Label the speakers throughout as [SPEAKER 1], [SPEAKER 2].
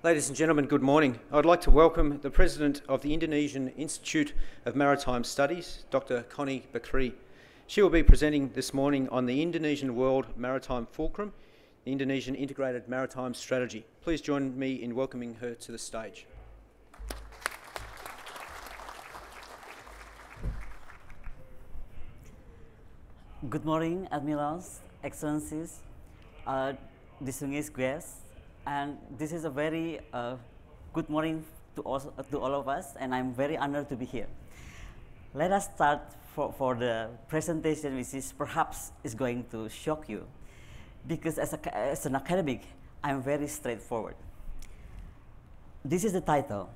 [SPEAKER 1] Ladies and gentlemen, good morning. I'd like to welcome the President of the Indonesian Institute of Maritime Studies, Dr. Connie Bakrie. She will be presenting this morning on the Indonesian World Maritime Fulcrum, the Indonesian Integrated Maritime Strategy. Please join me in welcoming her to the stage.
[SPEAKER 2] Good morning, Admirals, Excellencies, distinguished guests, and this is a very good morning to all of us, and I'm very honored to be here. Let us start for the presentation, which is perhaps is going to shock you, because as an academic, I'm very straightforward. This is the title.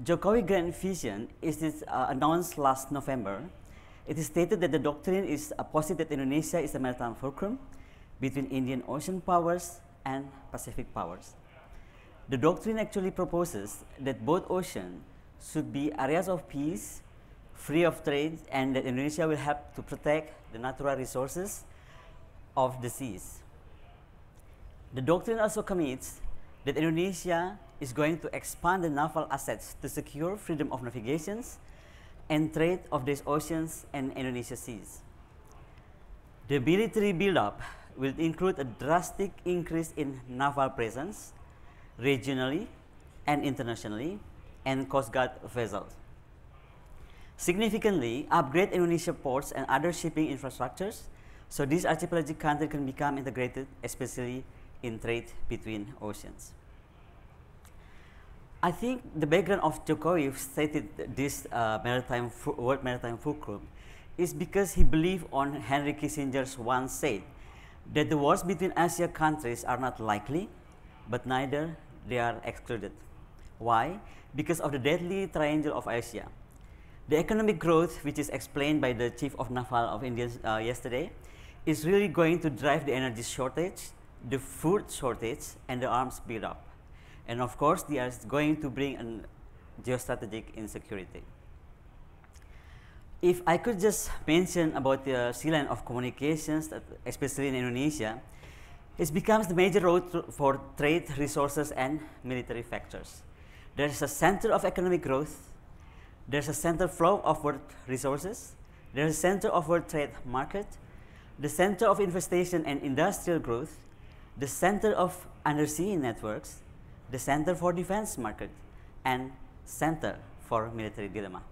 [SPEAKER 2] Jokowi Grand Vision is announced last November. It is stated that the doctrine is posited that Indonesia is a maritime fulcrum between Indian Ocean powers and Pacific powers. The doctrine actually proposes that both oceans should be areas of peace, free of trade, and that Indonesia will help to protect the natural resources of the seas. The doctrine also commits that Indonesia is going to expand the naval assets to secure freedom of navigation and trade of these oceans and Indonesia seas. The military buildup will include a drastic increase in naval presence regionally and internationally and Coast Guard vessels. Significantly, upgrade Indonesia ports and other shipping infrastructures so this archipelagic country can become integrated, especially in trade between oceans. I think the background of Jokowi stated this World Maritime Fulcrum is because he believed on Henry Kissinger's once said that the wars between Asia countries are not likely, but neither they are excluded. Why? Because of the deadly triangle of Asia. The economic growth, which is explained by the Chief of Naval of India yesterday, is really going to drive the energy shortage, the food shortage, and the arms buildup. And of course, they are going to bring a geostrategic insecurity. If I could just mention about the sea line of communications, especially in Indonesia, it becomes the major road for trade, resources, and military factors. There is a center of economic growth, there's a center flow of world resources, there's a center of world trade market, the center of infestation and industrial growth, the center of undersea networks, the center for defense market, and center for military dilemma.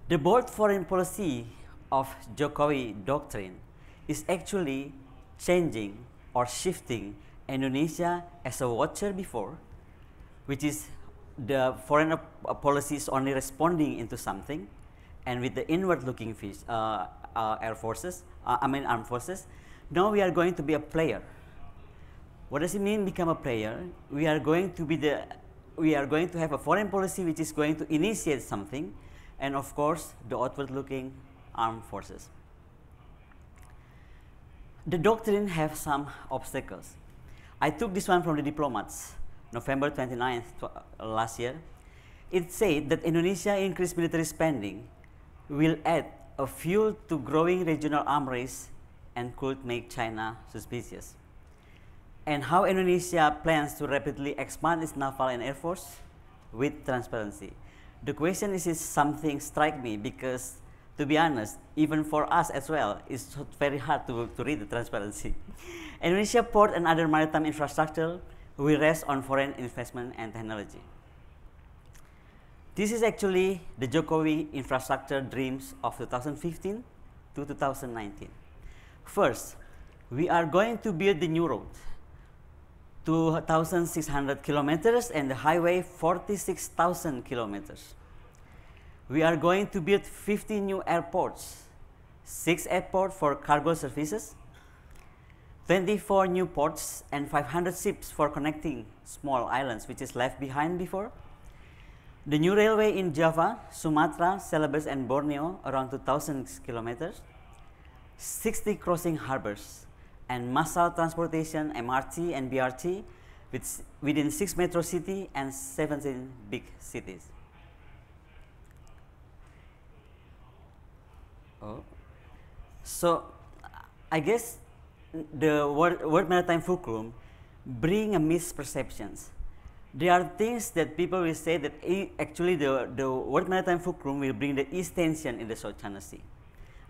[SPEAKER 2] The bold foreign policy of Jokowi doctrine is actually changing or shifting Indonesia as a watcher before, which is the foreign policy is only responding into something, and with the inward-looking armed forces, now we are going to be a player. What does it mean become a player? We are going to have a foreign policy which is going to initiate something, and of course the outward-looking armed forces. The doctrine have some obstacles. I took this one from the diplomats, November 29th last year. It said that Indonesia increased military spending will add a fuel to growing regional arms race and could make China suspicious. And how Indonesia plans to rapidly expand its naval and air force with transparency. The question is something strike me because, to be honest, even for us as well, it's very hard to read the transparency. Indonesia port and other maritime infrastructure will rest on foreign investment and technology. This is actually the Jokowi infrastructure dreams of 2015 to 2019. First, we are going to build the new road, 2,600 kilometers, and the highway 46,000 kilometers. We are going to build 50 new airports, 6 airports for cargo services, 24 new ports, and 500 ships for connecting small islands, which is left behind before. The new railway in Java, Sumatra, Celebes, and Borneo, around 2,000 kilometers, 60 crossing harbors, and massal transportation, MRT and BRT, within 6 metro cities and 17 big cities. So I guess the World Maritime Fulcrum bring a misperceptions. There are things that people will say that actually the World Maritime Fulcrum will bring the east tension in the South China Sea.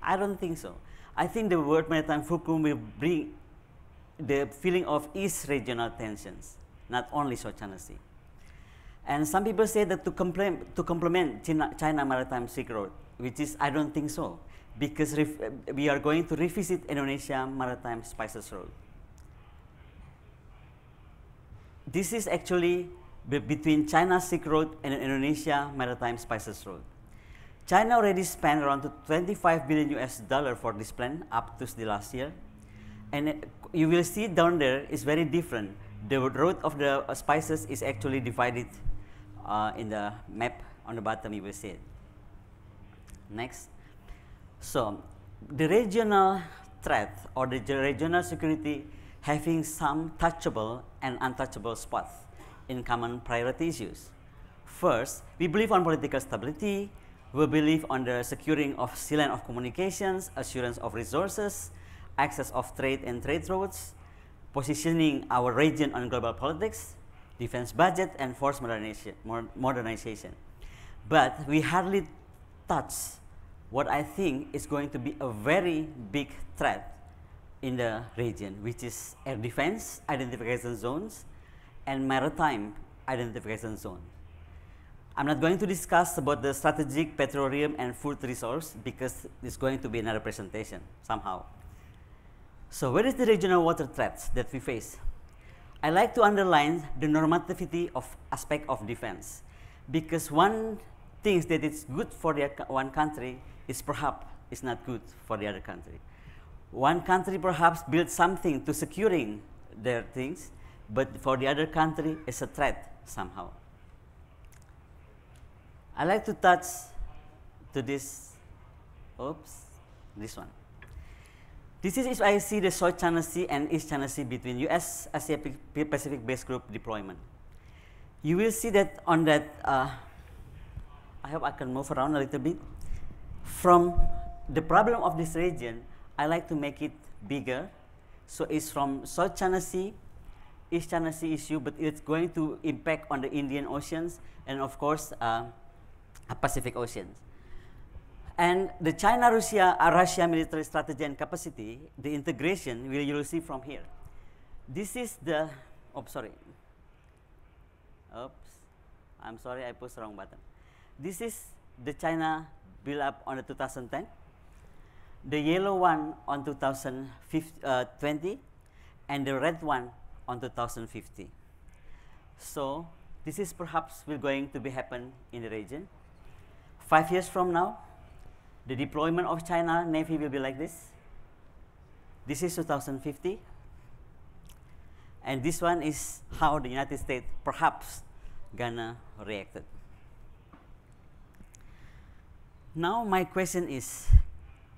[SPEAKER 2] I don't think so. I think the World Maritime Fulcrum will bring the feeling of east regional tensions, not only South China Sea. And some people say that to complement China Maritime Silk Road, which is, I don't think so, because we are going to revisit Indonesia Maritime Spices Road. This is actually between China Silk Road and Indonesia Maritime Spices Road. China already spent around $25 billion US for this plan up to the last year. And you will see down there is very different. The road of the spices is actually divided in the map on the bottom, you will see it. Next. So, the regional threat or the regional security having some touchable and untouchable spots in common priority issues. First, we believe on political stability, we believe on the securing of sea line of communications, assurance of resources, access of trade and trade routes, positioning our region on global politics, defense budget, and force modernization. But we hardly touch what I think is going to be a very big threat in the region, which is air defense identification zones and maritime identification zone. I'm not going to discuss about the strategic petroleum and food resource because it's going to be another presentation somehow. So where is the regional water threats that we face? I like to underline the normativity of aspect of defense, because one thing that is good for the one country is perhaps is not good for the other country. One country perhaps builds something to securing their things, but for the other country it's a threat somehow. I like to touch to this, this one. This is if I see the South China Sea and East China Sea between US Asia Pacific Base Group deployment. You will see that on that, I hope I can move around a little bit. From the problem of this region, I like to make it bigger. So it's from South China Sea, East China Sea issue, but it's going to impact on the Indian Oceans and of course Pacific Oceans. And the China-Russia military strategy and capacity, the integration you will see from here. This is the, I'm sorry, I pushed the wrong button. This is the China build-up on the 2010. The yellow one on 2020, and the red one on 2050. So this is perhaps going to be happen in the region. 5 years from now, the deployment of China Navy will be like this. This is 2050. And this one is how the United States perhaps gonna react. Now my question is,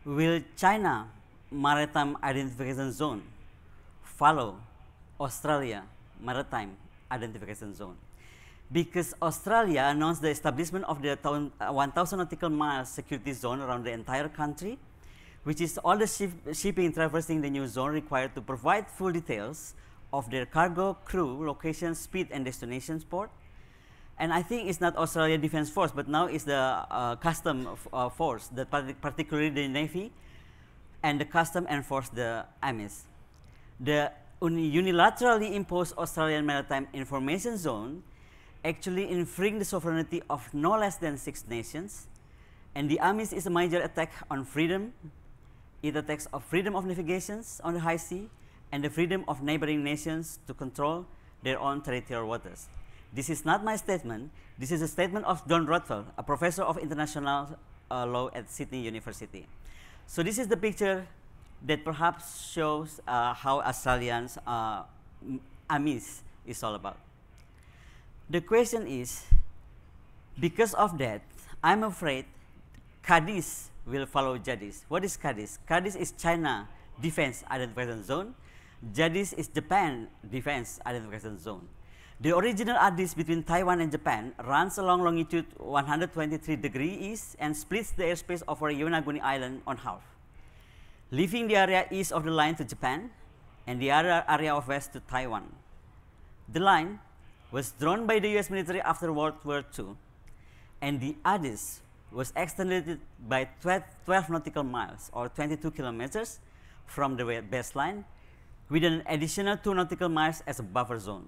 [SPEAKER 2] will China Maritime Identification Zone follow Australia Maritime Identification Zone? Because Australia announced the establishment of the 1,000 nautical miles security zone around the entire country, which is all the shipping traversing the new zone required to provide full details of their cargo, crew, location, speed, and destination port. And I think it's not Australia Defense Force, but now it's the Custom Force, particularly the Navy, and the Custom Enforce the AMIS. The unilaterally imposed Australian Maritime Information Zone actually infringe the sovereignty of no less than 6 nations, and the AMIS is a major attack on freedom. It attacks of freedom of navigations on the high sea and the freedom of neighboring nations to control their own territorial waters. This is not my statement. This is a statement of John Rothwell, a professor of international law at Sydney University. So this is the picture that perhaps shows how Australians AMIS is all about. The question is, because of that, I'm afraid CADIS will follow JADIS. What is CADIS? CADIS is China Defense Identification Zone. JADIS is Japan Defense Identification Zone. The original ADIS between Taiwan and Japan runs along longitude 123 degrees east and splits the airspace over Yonaguni Island on half, leaving the area east of the line to Japan and the other area of west to Taiwan. The line was drawn by the US military after World War II, and the ADIS was extended by 12 nautical miles or 22 kilometers from the baseline, with an additional 2 nautical miles as a buffer zone,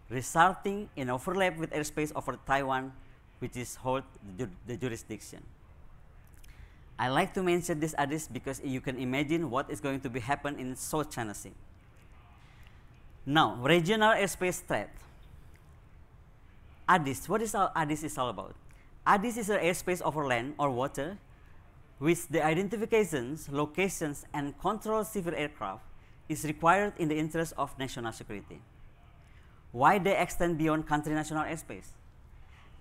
[SPEAKER 2] resulting in overlap with airspace over Taiwan, which is hold the jurisdiction. I like to mention this ADIS because you can imagine what is going to be happen in South China Sea. Now, regional airspace threat. ADIS, what is ADIS is all about? ADIS is an airspace over land or water which the identifications, locations, and control civil aircraft is required in the interest of national security. Why they extend beyond country national airspace?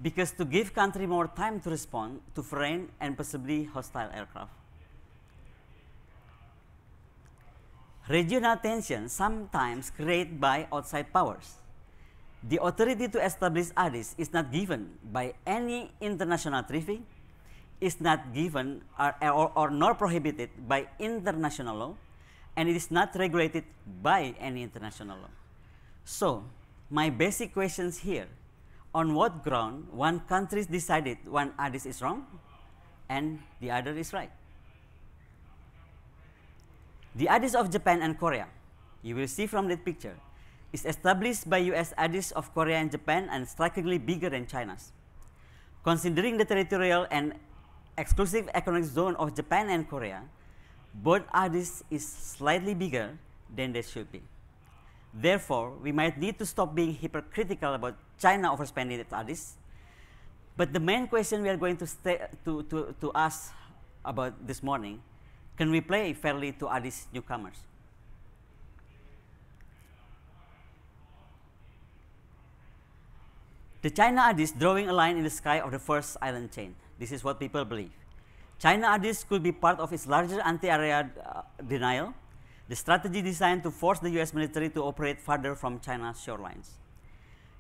[SPEAKER 2] Because to give country more time to respond to foreign and possibly hostile aircraft. Regional tension sometimes created by outside powers. The authority to establish ADIS is not given by any international treaty, is not given or nor prohibited by international law, and it is not regulated by any international law. So, my basic questions here, on what ground one country decided one ADIS is wrong and the other is right? The ADIS of Japan and Korea, you will see from that picture, is established by US ADIS of Korea and Japan and strikingly bigger than China's. Considering the territorial and exclusive economic zone of Japan and Korea, both ADIS is slightly bigger than they should be. Therefore, we might need to stop being hypercritical about China overspending its ADIS. But the main question we are going to ask about this morning, can we play fairly to ADIS newcomers? The China ADIS drawing a line in the sky of the first island chain. This is what people believe. China ADIS could be part of its larger anti-area denial, the strategy designed to force the US military to operate farther from China's shorelines.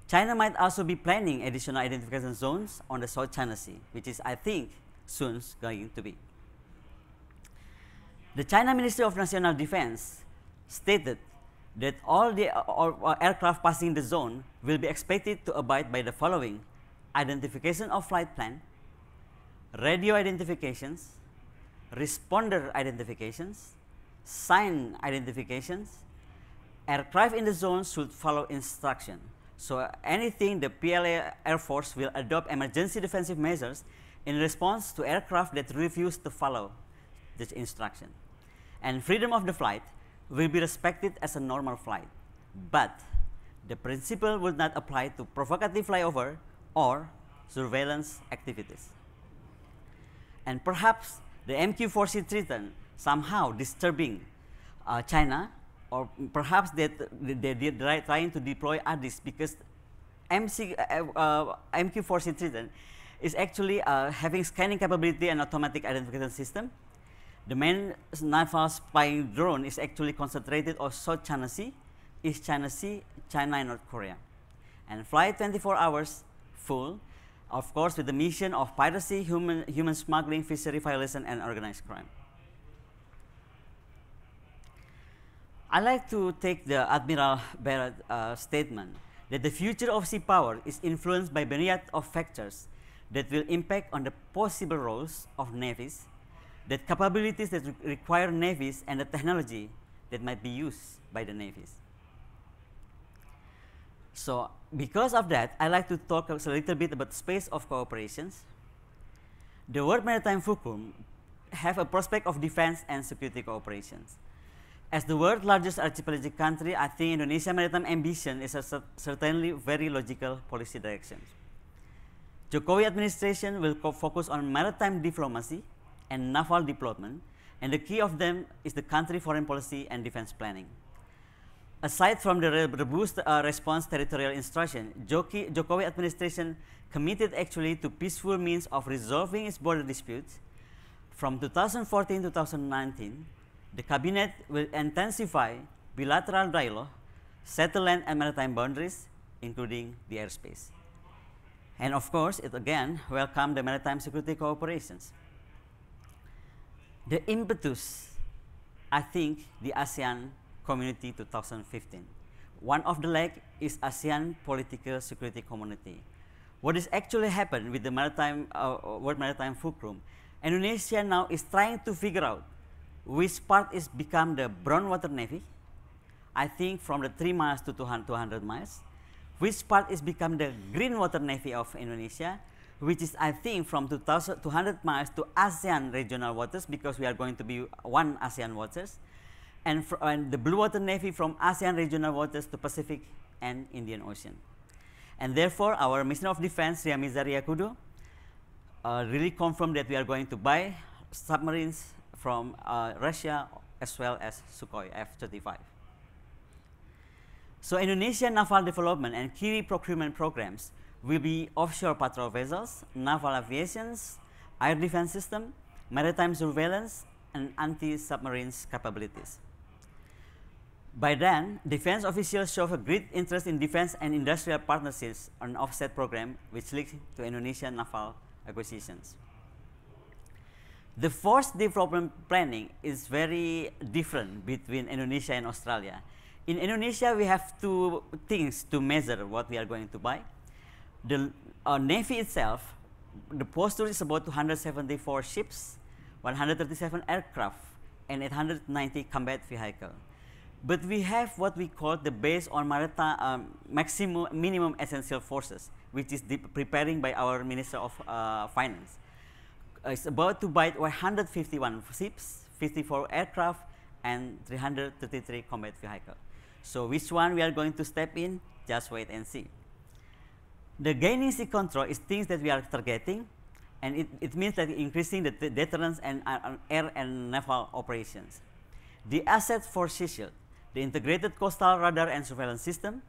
[SPEAKER 2] China might also be planning additional identification zones on the South China Sea, which is, I think, soon going to be. The China Ministry of National Defense stated that all the aircraft passing the zone will be expected to abide by the following: identification of flight plan, radio identifications, responder identifications, sign identifications. Aircraft in the zone should follow instruction. So anything the PLA Air Force will adopt emergency defensive measures in response to aircraft that refuse to follow this instruction. And freedom of the flight will be respected as a normal flight, but the principle will not apply to provocative flyover or surveillance activities. And perhaps the MQ-4C threatened somehow disturbing China, or perhaps they're trying to deploy ADIS because MQ-4C threatened is actually having scanning capability and automatic identification system. The main naval spying drone is actually concentrated on South China Sea, East China Sea, China and North Korea, and fly 24 hours full, of course, with the mission of piracy, human smuggling, fishery violation, and organized crime. I like to take the Admiral Barrett statement that the future of sea power is influenced by myriad of factors that will impact on the possible roles of navies, that capabilities that require navies, and the technology that might be used by the navies. So, because of that, I like to talk a little bit about space of cooperations. The World Maritime Forum have a prospect of defense and security cooperations. As the world's largest archipelagic country, I think Indonesia's maritime ambition is certainly very logical policy direction. Jokowi administration will focus on maritime diplomacy and naval development, and the key of them is the country foreign policy and defense planning. Aside from the robust response territorial instruction, Jokowi administration committed actually to peaceful means of resolving its border disputes. From 2014 to 2019, the cabinet will intensify bilateral dialogue, settle land and maritime boundaries, including the airspace. And of course, it again welcomed the maritime security cooperations. The impetus, I think, the ASEAN Community 2015. one of the leg is ASEAN political security community. What is actually happened with the World Maritime Fulcrum? Indonesia now is trying to figure out which part is become the brown water navy, I think from the 3 miles to 200 miles, which part is become the green water navy of Indonesia, which is I think from 200 miles to ASEAN regional waters, because we are going to be one ASEAN waters, and the blue water navy from ASEAN regional waters to Pacific and Indian Ocean. And therefore, our Minister of Defense, Ria Mizaria Kudo, really confirmed that we are going to buy submarines from Russia as well as Sukhoi F-35. So Indonesian naval development and key procurement programs will be offshore patrol vessels, naval aviations, air defense system, maritime surveillance, and anti-submarines capabilities. By then, defense officials show a great interest in defense and industrial partnerships on an offset program, which leads to Indonesian naval acquisitions. The force development planning is very different between Indonesia and Australia. In Indonesia, we have two things to measure what we are going to buy. The Navy itself, the posture is about 274 ships, 137 aircraft, and 890 combat vehicles. But we have what we call the base on maritime minimum essential forces, which is preparing by our Minister of Finance. It's about to buy 151 ships, 54 aircraft, and 333 combat vehicles. So which one we are going to step in? Just wait and see. The gaining sea control is things that we are targeting, and it means that increasing the deterrence and air and naval operations. The asset for sea shield, the integrated coastal radar and surveillance system,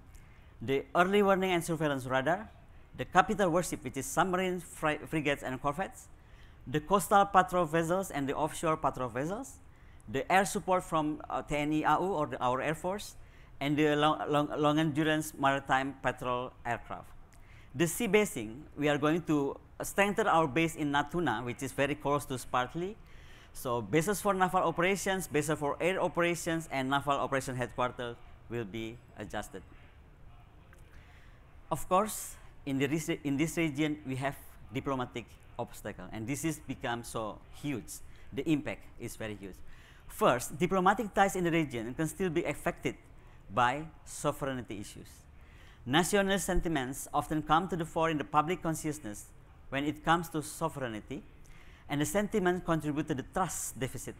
[SPEAKER 2] the early warning and surveillance radar, the capital warship, which is submarines, frigates, and corvettes, the coastal patrol vessels and the offshore patrol vessels, the air support from TNI AU or our Air Force, and the long endurance maritime patrol aircraft. The sea basing, we are going to strengthen our base in Natuna, which is very close to Spratly. So bases for naval operations, bases for air operations, and naval operation headquarters will be adjusted. Of course, in this region, we have diplomatic obstacle, and this is become so huge. The impact is very huge. First, diplomatic ties in the region can still be affected by sovereignty issues. National sentiments often come to the fore in the public consciousness when it comes to sovereignty, and the sentiment contribute to the trust deficit,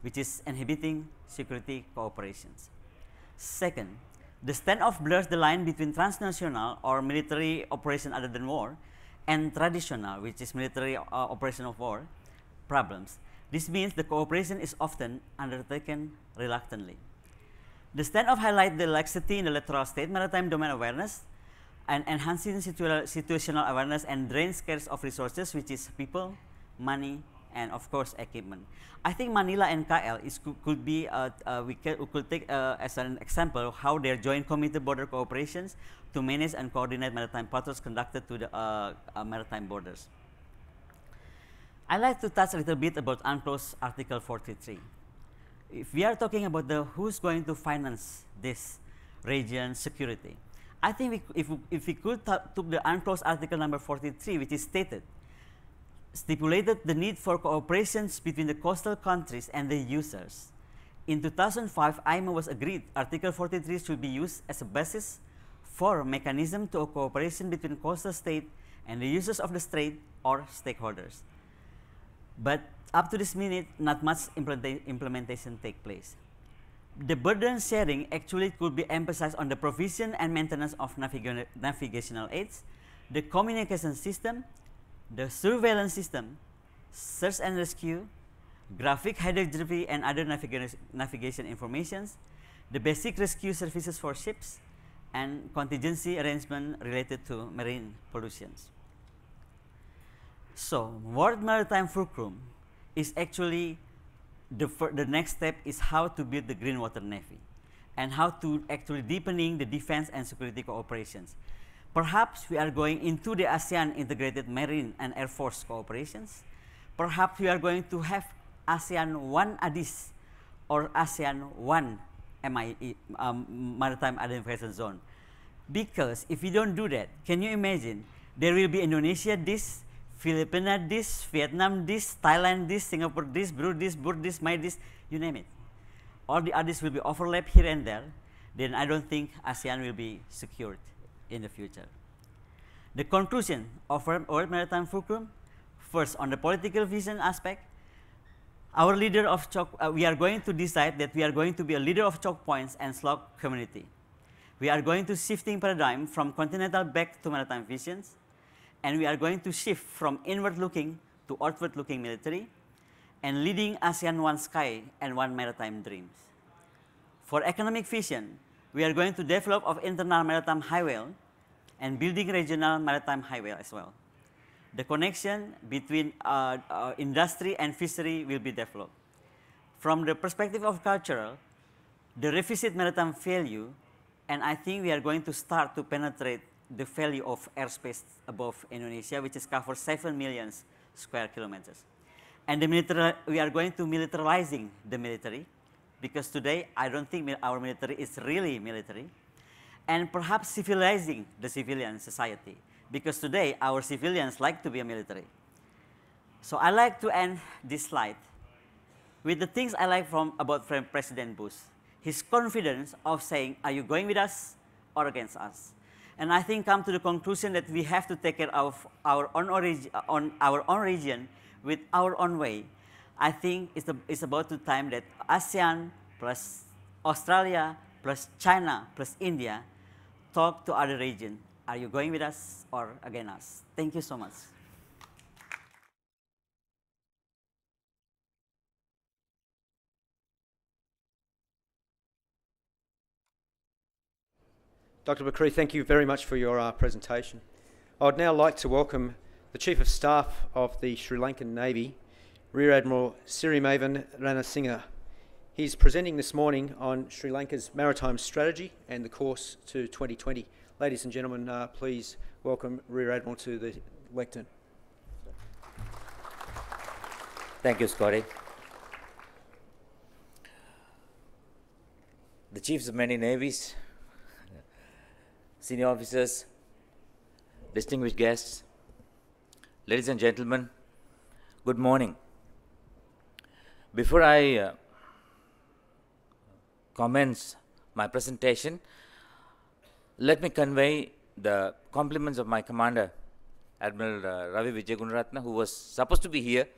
[SPEAKER 2] which is inhibiting security cooperations. Second, the standoff blurs the line between transnational or military operation other than war and traditional, which is military operation of war, problems. This means the cooperation is often undertaken reluctantly. The standoff highlights the laxity in the littoral state maritime domain awareness and enhancing situational awareness and drain scarce of resources, which is people, money, and of course equipment. I think Manila and KL could be we could take as an example how their joint committee border cooperations to manage and coordinate maritime patrols conducted to the maritime borders. I'd like to touch a little bit about UNCLOS Article 43. If we are talking about who's going to finance this region security, I think if we could took the UNCLOS Article number 43, which is stipulated the need for cooperations between the coastal countries and the users. In 2005, IMO was agreed Article 43 should be used as a basis for a mechanism to cooperation between coastal state and the users of the strait or stakeholders. But up to this minute, not much implementation take place. The burden sharing actually could be emphasized on the provision and maintenance of navigational aids, the communication system, the surveillance system, search and rescue, graphic hydrography and other navigation informations, the basic rescue services for ships, and contingency arrangement related to marine pollutions. So, World Maritime Fulcrum is actually the next step is how to build the Green Water Navy and how to actually deepening the defense and security cooperations. Perhaps we are going into the ASEAN integrated marine and air force cooperations. Perhaps we are going to have ASEAN 1 ADIS or ASEAN 1 Maritime Identification Zone. Because if we don't do that, can you imagine, there will be Indonesia this, Philippines this, Vietnam this, Thailand this, Singapore this, Brunei this, Malay this, you name it. All the others will be overlapped here and there, then I don't think ASEAN will be secured in the future. The conclusion of our World Maritime Fulcrum, first on the political vision aspect, our leader of we are going to decide that we are going to be a leader of choke points and slot community. We are going to shifting paradigm from continental back to maritime visions, and we are going to shift from inward-looking to outward-looking military, and leading ASEAN one sky and one maritime dreams. For economic vision, we are going to develop of internal maritime highway and building regional maritime highway as well. The connection between industry and fishery will be developed. From the perspective of cultural, the revisit maritime value, and I think we are going to start to penetrate the value of airspace above Indonesia, which is covers 7 million square kilometers. And the military, we are going to militarizing the military, because today I don't think our military is really military, and perhaps civilizing the civilian society, because today our civilians like to be a military. So I like to end this slide with the things I like about President Bush. His confidence of saying, are you going with us or against us? And I think come to the conclusion that we have to take care of our own region with our own way. I think it's about the time that ASEAN plus Australia plus China plus India talk to other region. Are you going with us or against us? Thank you so much.
[SPEAKER 1] Dr. Bakrie, thank you very much for your presentation. I would now like to welcome the Chief of Staff of the Sri Lankan Navy, Rear Admiral Sirimevan Ranasinghe. He's presenting this morning on Sri Lanka's Maritime Strategy and the course to 2020. Ladies and gentlemen, please welcome Rear Admiral to the lectern.
[SPEAKER 3] Thank you, Scotty. The chiefs of many navies, senior officers, distinguished guests, ladies and gentlemen, good morning. Before I commence my presentation, let me convey the compliments of my commander, Admiral Ravi Vijayagunaratne, who was supposed to be here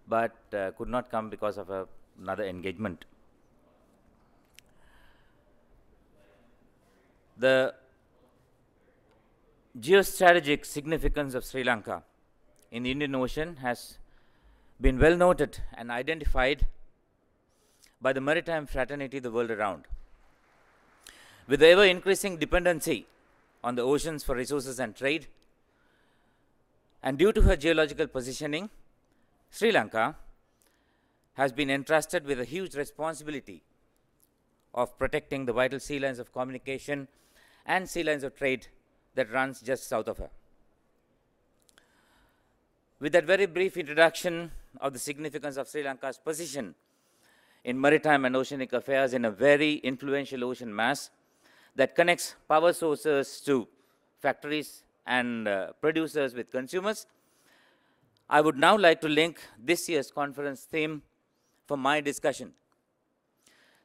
[SPEAKER 3] but could not come because of another engagement. The geostrategic significance of Sri Lanka in the Indian Ocean has been well noted and identified by the maritime fraternity the world around. With the ever increasing dependency on the oceans for resources and trade, and due to her geological positioning, Sri Lanka has been entrusted with a huge responsibility of protecting the vital sea lines of communication and sea lines of trade that runs just south of her. With that very brief introduction of the significance of Sri Lanka's position in maritime and oceanic affairs in a very influential ocean mass that connects power sources to factories and producers with consumers, I would now like to link this year's conference theme for my discussion.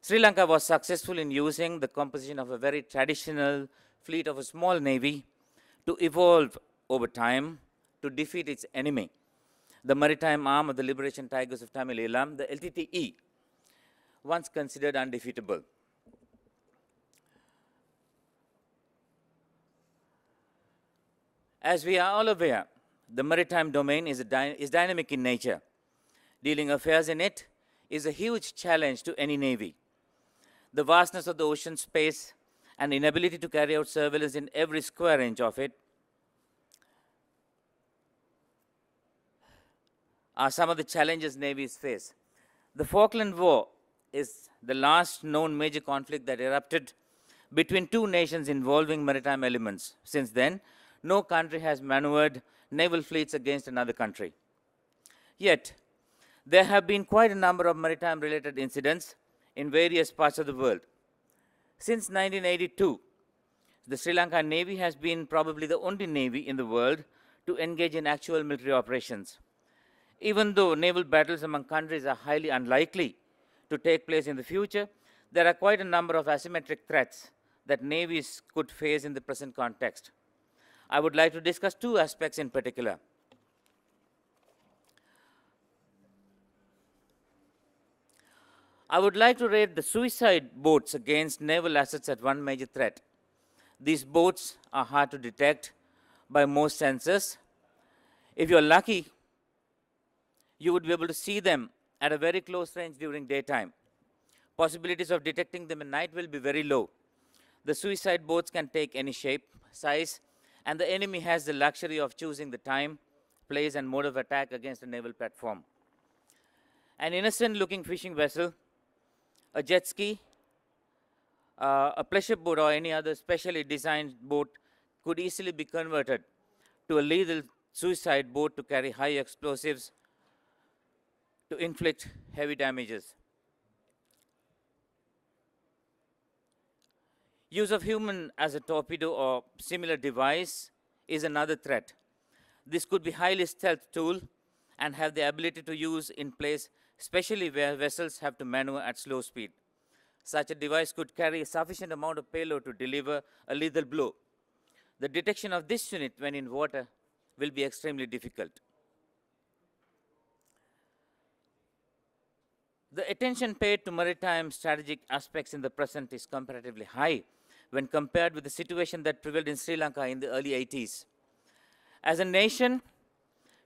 [SPEAKER 3] Sri Lanka was successful in using the composition of a very traditional fleet of a small navy to evolve over time to defeat its enemy, the maritime arm of the Liberation Tigers of Tamil Eelam, the LTTE, once considered undefeatable. As we are all aware, the maritime domain is dynamic in nature. Dealing affairs in it is a huge challenge to any navy. The vastness of the ocean space and inability to carry out surveillance in every square inch of it are some of the challenges navies face. The Falkland War is the last known major conflict that erupted between two nations involving maritime elements. Since then, no country has maneuvered naval fleets against another country. Yet, there have been quite a number of maritime-related incidents in various parts of the world. Since 1982, the Sri Lankan Navy has been probably the only navy in the world to engage in actual military operations. Even though naval battles among countries are highly unlikely to take place in the future, there are quite a number of asymmetric threats that navies could face in the present context. I would like to discuss two aspects in particular. I would like to rate the suicide boats against naval assets as one major threat. These boats are hard to detect by most sensors. If you're lucky, you would be able to see them at a very close range during daytime. Possibilities of detecting them at night will be very low. The suicide boats can take any shape, size, and the enemy has the luxury of choosing the time, place, and mode of attack against a naval platform. An innocent-looking fishing vessel, a jet ski, a pleasure boat, or any other specially designed boat could easily be converted to a lethal suicide boat to carry high explosives to inflict heavy damages. Use of human as a torpedo or similar device is another threat. This could be highly stealth tool and have the ability to use in place, especially where vessels have to maneuver at slow speed. Such a device could carry a sufficient amount of payload to deliver a lethal blow. The detection of this unit when in water will be extremely difficult. The attention paid to maritime strategic aspects in the present is comparatively high when compared with the situation that prevailed in Sri Lanka in the early 80s. As a nation,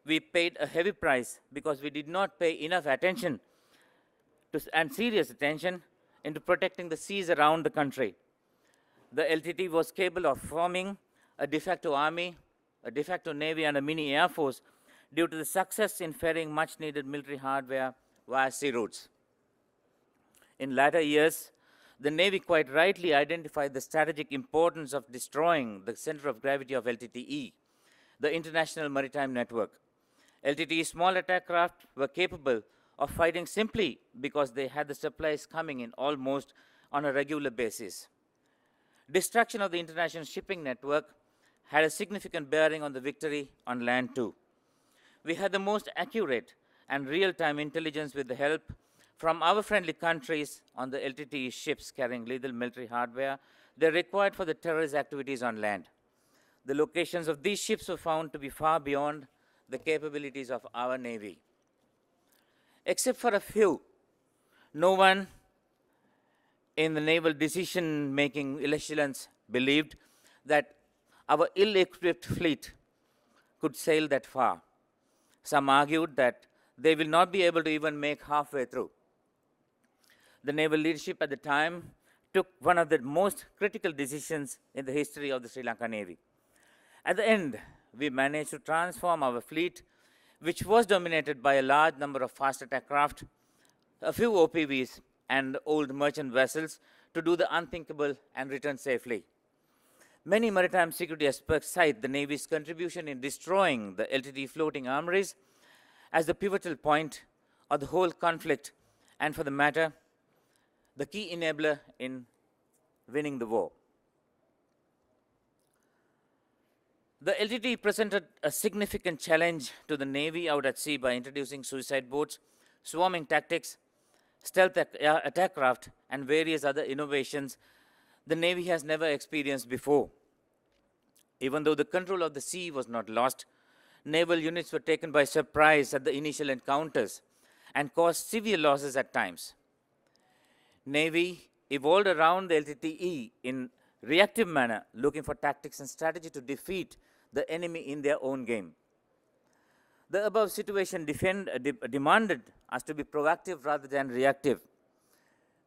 [SPEAKER 3] we paid a heavy price because we did not pay enough attention and serious attention into protecting the seas around the country. The LTT was capable of forming a de facto army, a de facto navy, and a mini air force due to the success in ferrying much needed military hardware via sea routes. In latter years, the Navy quite rightly identified the strategic importance of destroying the center of gravity of LTTE, the International Maritime Network. LTTE small attack craft were capable of fighting simply because they had the supplies coming in almost on a regular basis. Destruction of the international shipping network had a significant bearing on the victory on land too. We had the most accurate and real-time intelligence with the help from our friendly countries on the LTTE ships carrying lethal military hardware they required for the terrorist activities on land. The locations of these ships were found to be far beyond the capabilities of our Navy. Except for a few, no one in the naval decision-making echelons believed that our ill-equipped fleet could sail that far. Some argued that they will not be able to even make halfway through. The naval leadership at the time took one of the most critical decisions in the history of the Sri Lankan Navy. At the end, we managed to transform our fleet, which was dominated by a large number of fast attack craft, a few OPVs, and old merchant vessels, to do the unthinkable and return safely. Many maritime security experts cite the Navy's contribution in destroying the LTT floating armories as the pivotal point of the whole conflict, and for the matter, the key enabler in winning the war. The LTT presented a significant challenge to the Navy out at sea by introducing suicide boats, swarming tactics, stealth attack craft, and various other innovations the Navy has never experienced before. Even though the control of the sea was not lost, naval units were taken by surprise at the initial encounters and caused severe losses at times. Navy evolved around the LTTE in reactive manner, looking for tactics and strategy to defeat the enemy in their own game. The above situation demanded us to be proactive rather than reactive.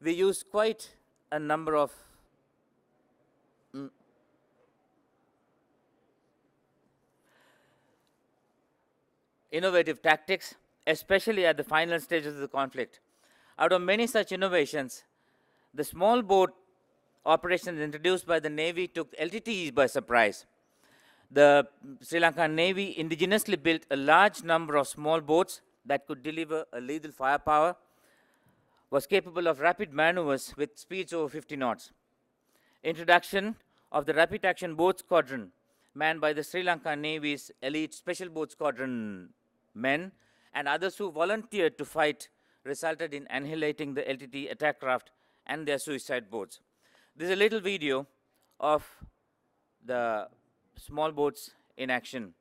[SPEAKER 3] We used quite a number of innovative tactics, especially at the final stages of the conflict. Out of many such innovations, the small boat operations introduced by the Navy took LTTEs by surprise. The Sri Lankan Navy indigenously built a large number of small boats that could deliver a lethal firepower, was capable of rapid maneuvers with speeds over 50 knots. introduction of the Rapid Action Boat Squadron, manned by the Sri Lanka Navy's elite Special Boat Squadron men, and others who volunteered to fight, resulted in annihilating the LTT attack craft and their suicide boats. This is a little video of the small boats in action.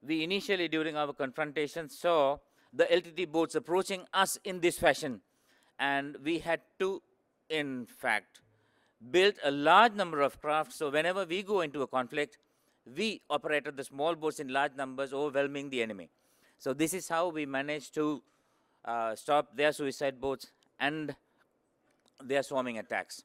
[SPEAKER 3] We initially, during our confrontation, saw the LTT boats approaching us in this fashion, and we had to, in fact, build a large number of craft, so whenever we go into a conflict, we operated the small boats in large numbers, overwhelming the enemy. So this is how we managed to stop their suicide boats and their swarming attacks.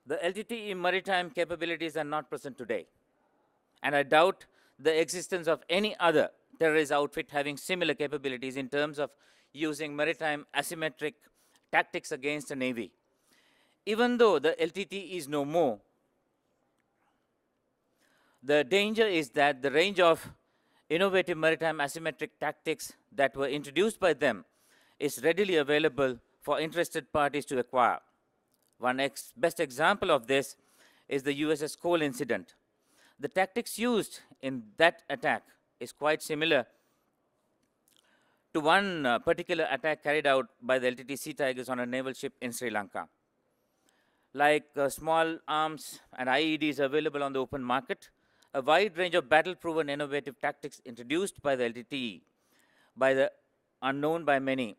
[SPEAKER 3] The LTTE maritime capabilities are not present today, and I doubt the existence of any other terrorist outfit having similar capabilities in terms of using maritime asymmetric tactics against the Navy. Even though the LTT is no more, the danger is that the range of innovative maritime asymmetric tactics that were introduced by them is readily available for interested parties to acquire. One best example of this is the USS Cole incident. The tactics used in that attack is quite similar to one particular attack carried out by the LTT Sea Tigers on a naval ship in Sri Lanka. Like small arms and IEDs available on the open market, a wide range of battle-proven innovative tactics introduced by the LTTE, by the unknown by many.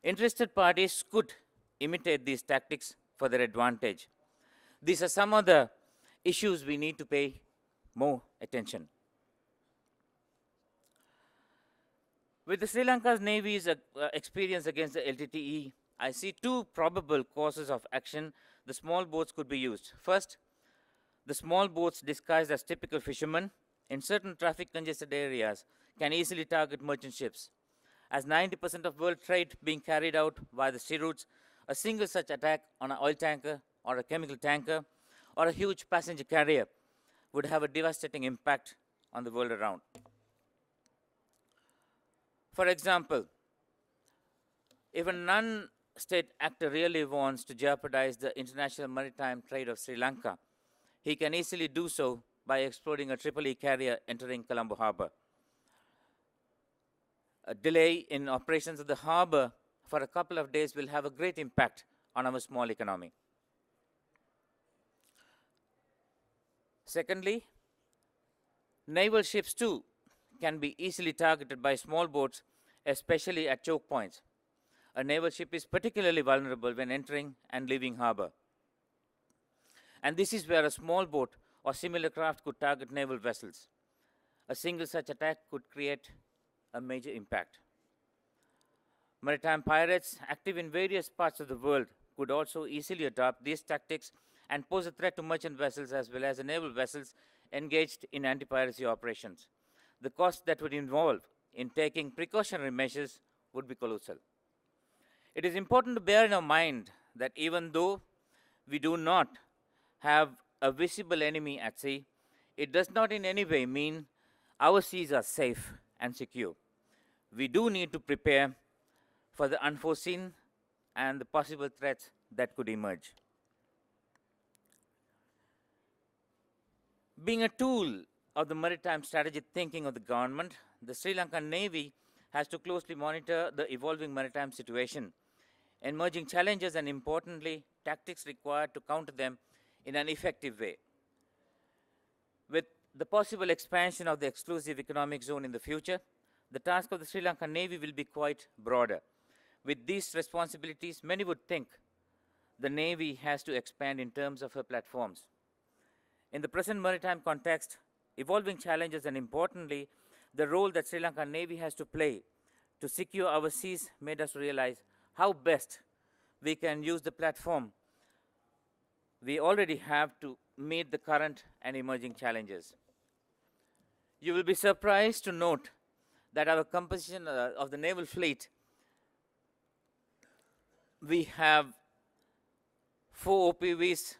[SPEAKER 3] Interested parties could imitate these tactics for their advantage. These are some of the issues we need to pay more attention. With the Sri Lanka's Navy's experience against the LTTE, I see two probable courses of action the small boats could be used. First, the small boats disguised as typical fishermen in certain traffic congested areas can easily target merchant ships. As 90% of world trade being carried out via the sea routes, a single such attack on an oil tanker or a chemical tanker or a huge passenger carrier would have a devastating impact on the world around. For example, if a non-state actor really wants to jeopardize the international maritime trade of Sri Lanka, he can easily do so by exploding a Tripoli carrier entering Colombo harbor. A delay in operations of the harbor for a couple of days will have a great impact on our small economy. Secondly, naval ships too can be easily targeted by small boats, especially at choke points. A naval ship is particularly vulnerable when entering and leaving harbor. And this is where a small boat or similar craft could target naval vessels. A single such attack could create a major impact. Maritime pirates active in various parts of the world could also easily adopt these tactics and pose a threat to merchant vessels as well as the naval vessels engaged in anti-piracy operations. The cost that would involve in taking precautionary measures would be colossal. It is important to bear in our mind that even though we do not have a visible enemy at sea, it does not in any way mean our seas are safe and secure. We do need to prepare for the unforeseen and the possible threats that could emerge. Being a tool of the maritime strategy thinking of the government, the Sri Lankan Navy has to closely monitor the evolving maritime situation, emerging challenges and importantly, tactics required to counter them in an effective way. With the possible expansion of the exclusive economic zone in the future, the task of the Sri Lankan Navy will be quite broader. With these responsibilities, many would think the Navy has to expand in terms of her platforms. In the present maritime context, evolving challenges and importantly, the role that Sri Lankan Navy has to play to secure our seas made us realize how best we can use the platform we already have to meet the current and emerging challenges. You will be surprised to note that our composition of the naval fleet, we have 4 OPVs,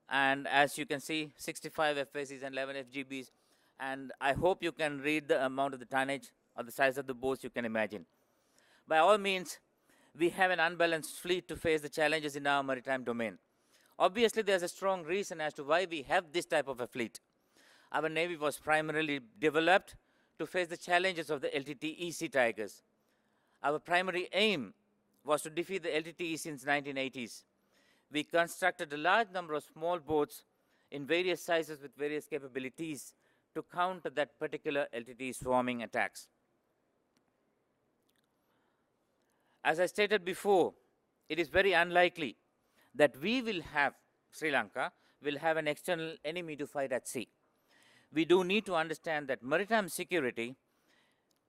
[SPEAKER 3] and as you can see, 65 FACs and 11 FGBs, and I hope you can read the amount of the tonnage or the size of the boats you can imagine. By all means, we have an unbalanced fleet to face the challenges in our maritime domain. Obviously, there's a strong reason as to why we have this type of a fleet. Our Navy was primarily developed to face the challenges of the LTTE Sea Tigers. Our primary aim was to defeat the LTTE since 1980s. We constructed a large number of small boats in various sizes with various capabilities to counter that particular LTTE swarming attacks. As I stated before, it is very unlikely that we will have, Sri Lanka, will have an external enemy to fight at sea. We do need to understand that maritime security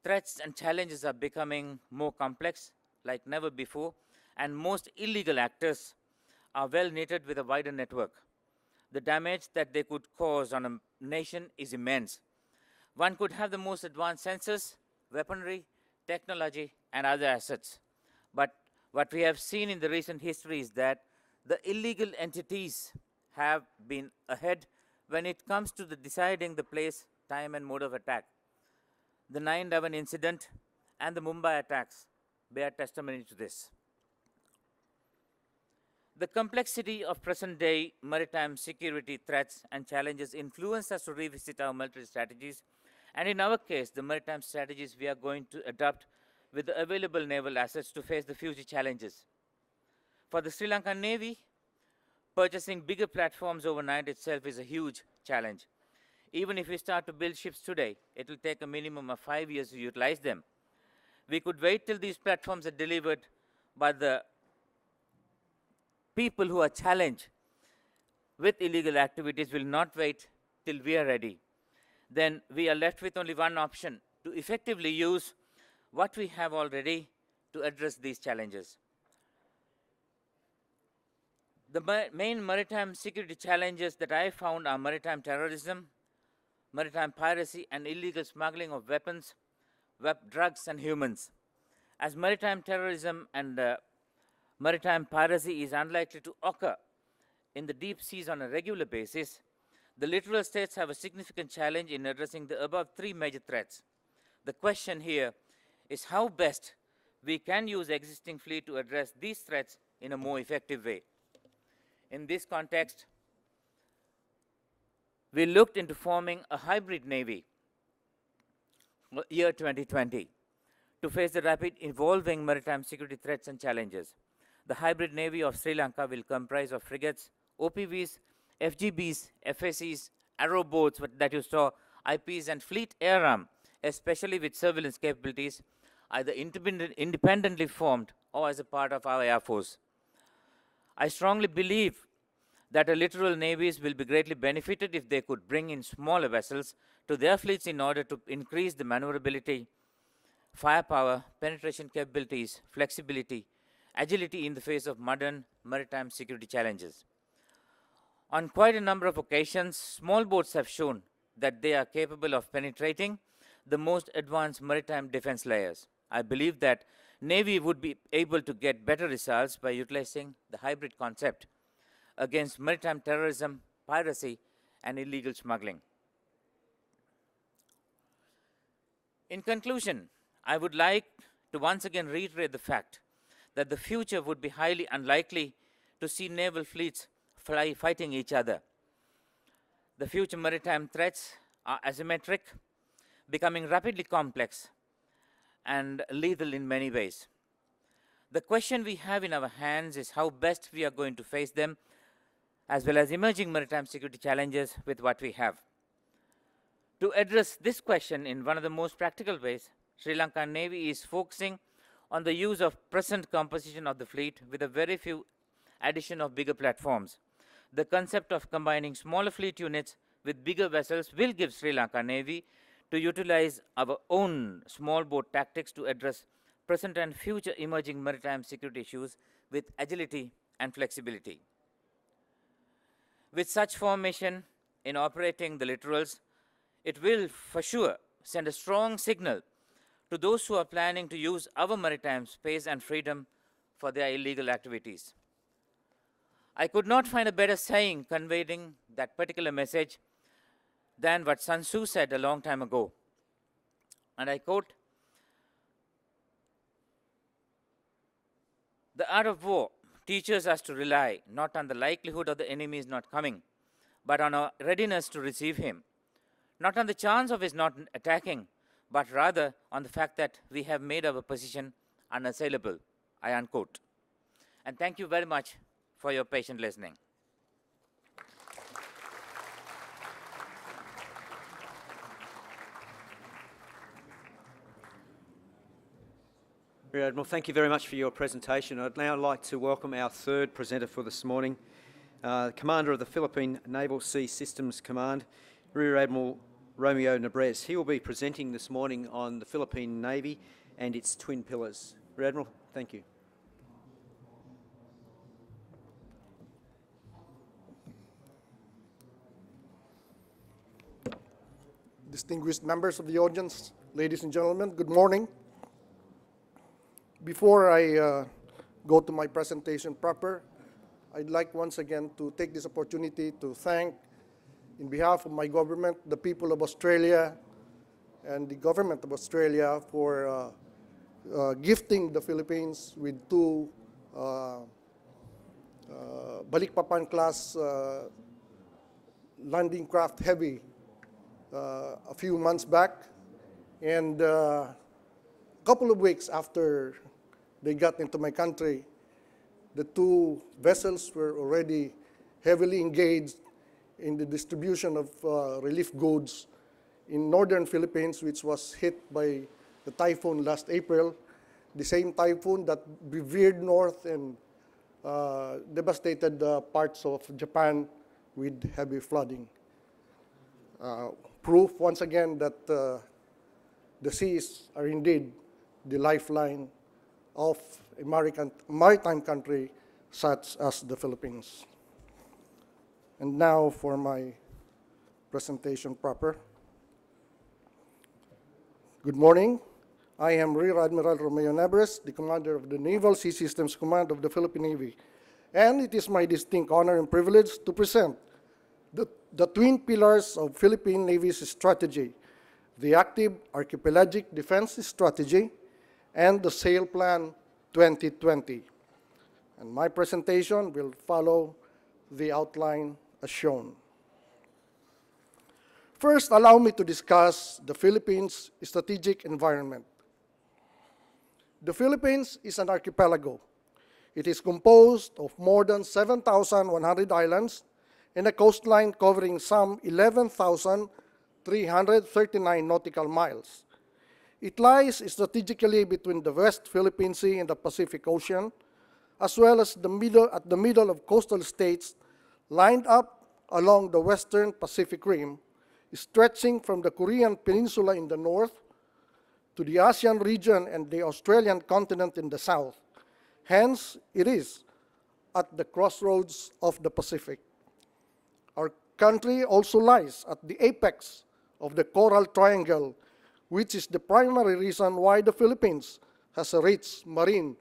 [SPEAKER 3] threats and challenges are becoming more complex like never before, and most illegal actors are well knitted with a wider network. The damage that they could cause on a nation is immense. One could have the most advanced sensors, weaponry, technology, and other assets. But what we have seen in the recent history is that the illegal entities have been ahead when it comes to deciding the place, time, and mode of attack. The 9/11 incident and the Mumbai attacks bear testimony to this. The complexity of present-day maritime security threats and challenges influence us to revisit our military strategies, and in our case, the maritime strategies we are going to adopt with the available naval assets to face the future challenges. For the Sri Lankan Navy, purchasing bigger platforms overnight itself is a huge challenge. Even if we start to build ships today, it will take a minimum of 5 years to utilize them. We could wait till these platforms are delivered, but the people who are challenged with illegal activities will not wait till we are ready. Then we are left with only one option: to effectively use what we have already to address these challenges. The main maritime security challenges that I found are maritime terrorism, maritime piracy, and illegal smuggling of weapons, drugs, and humans. As maritime terrorism and maritime piracy is unlikely to occur in the deep seas on a regular basis, the littoral states have a significant challenge in addressing the above 3 major threats. The question here is how best we can use existing fleet to address these threats in a more effective way. In this context, we looked into forming a hybrid navy year 2020 to face the rapid evolving maritime security threats and challenges. The hybrid navy of Sri Lanka will comprise of frigates, OPVs, FGBs, FACs, arrow boats that you saw, IPs, and fleet air arm, especially with surveillance capabilities, either independently formed or as a part of our Air Force. I strongly believe that our littoral navies will be greatly benefited if they could bring in smaller vessels to their fleets in order to increase the maneuverability, firepower, penetration capabilities, flexibility, agility in the face of modern maritime security challenges. On quite a number of occasions, small boats have shown that they are capable of penetrating the most advanced maritime defense layers. I believe that Navy would be able to get better results by utilizing the hybrid concept against maritime terrorism, piracy, and illegal smuggling. In conclusion, I would like to once again reiterate the fact that the future would be highly unlikely to see naval fleets fighting each other. The future maritime threats are asymmetric, becoming rapidly complex and lethal in many ways. The question we have in our hands is how best we are going to face them, as well as emerging maritime security challenges with what we have. To address this question in one of the most practical ways, Sri Lankan Navy is focusing on the use of present composition of the fleet with a very few addition of bigger platforms. The concept of combining smaller fleet units with bigger vessels will give Sri Lankan Navy to utilize our own small boat tactics to address present and future emerging maritime security issues with agility and flexibility. With such formation in operating the littorals, it will for sure send a strong signal to those who are planning to use our maritime space and freedom for their illegal activities. I could not find a better saying conveying that particular message than what Sun Tzu said a long time ago. And I quote, "The art of war teaches us to rely not on the likelihood of the enemy's not coming, but on our readiness to receive him, not on the chance of his not attacking, but rather on the fact that we have made our position unassailable." I unquote. And thank you very much for your patient listening.
[SPEAKER 1] Rear Admiral, thank you very much for your presentation. I'd now like to welcome our third presenter for this morning, Commander of the Philippine Naval Sea Systems Command, Rear Admiral Romeo Nebres. He will be presenting this morning on the Philippine Navy and its twin pillars. Rear Admiral, thank you.
[SPEAKER 4] Distinguished members of the audience, ladies and gentlemen, good morning. Before I go to my presentation proper, I'd like once again to take this opportunity to thank, in behalf of my government, the people of Australia and the government of Australia for gifting the Philippines with two Balikpapan class landing craft heavy a few months back, and a couple of weeks after they got into my country, the two vessels were already heavily engaged in the distribution of relief goods in northern Philippines, which was hit by the typhoon last April, the same typhoon that veered north and devastated parts of Japan with heavy flooding. Proof once again that the seas are indeed the lifeline of a maritime country such as the Philippines. And now for my presentation proper. Good morning. I am Rear Admiral Romeo Nebres, the Commander of the Naval Sea Systems Command of the Philippine Navy. And it is my distinct honor and privilege to present the twin pillars of Philippine Navy's strategy, the Active Archipelagic Defense Strategy and the Sail Plan 2020. And my presentation will follow the outline as shown. First, allow me to discuss the Philippines' strategic environment. The Philippines is an archipelago. It is composed of more than 7,100 islands and a coastline covering some 11,339 nautical miles. It lies strategically between the West Philippine Sea and the Pacific Ocean, as well as at the middle of coastal states lined up along the western Pacific Rim, stretching from the Korean Peninsula in the north to the Asean region and the Australian continent in the south. Hence, it is at the crossroads of the Pacific. Our country also lies at the apex of the Coral Triangle, which is the primary reason why the Philippines has a rich marine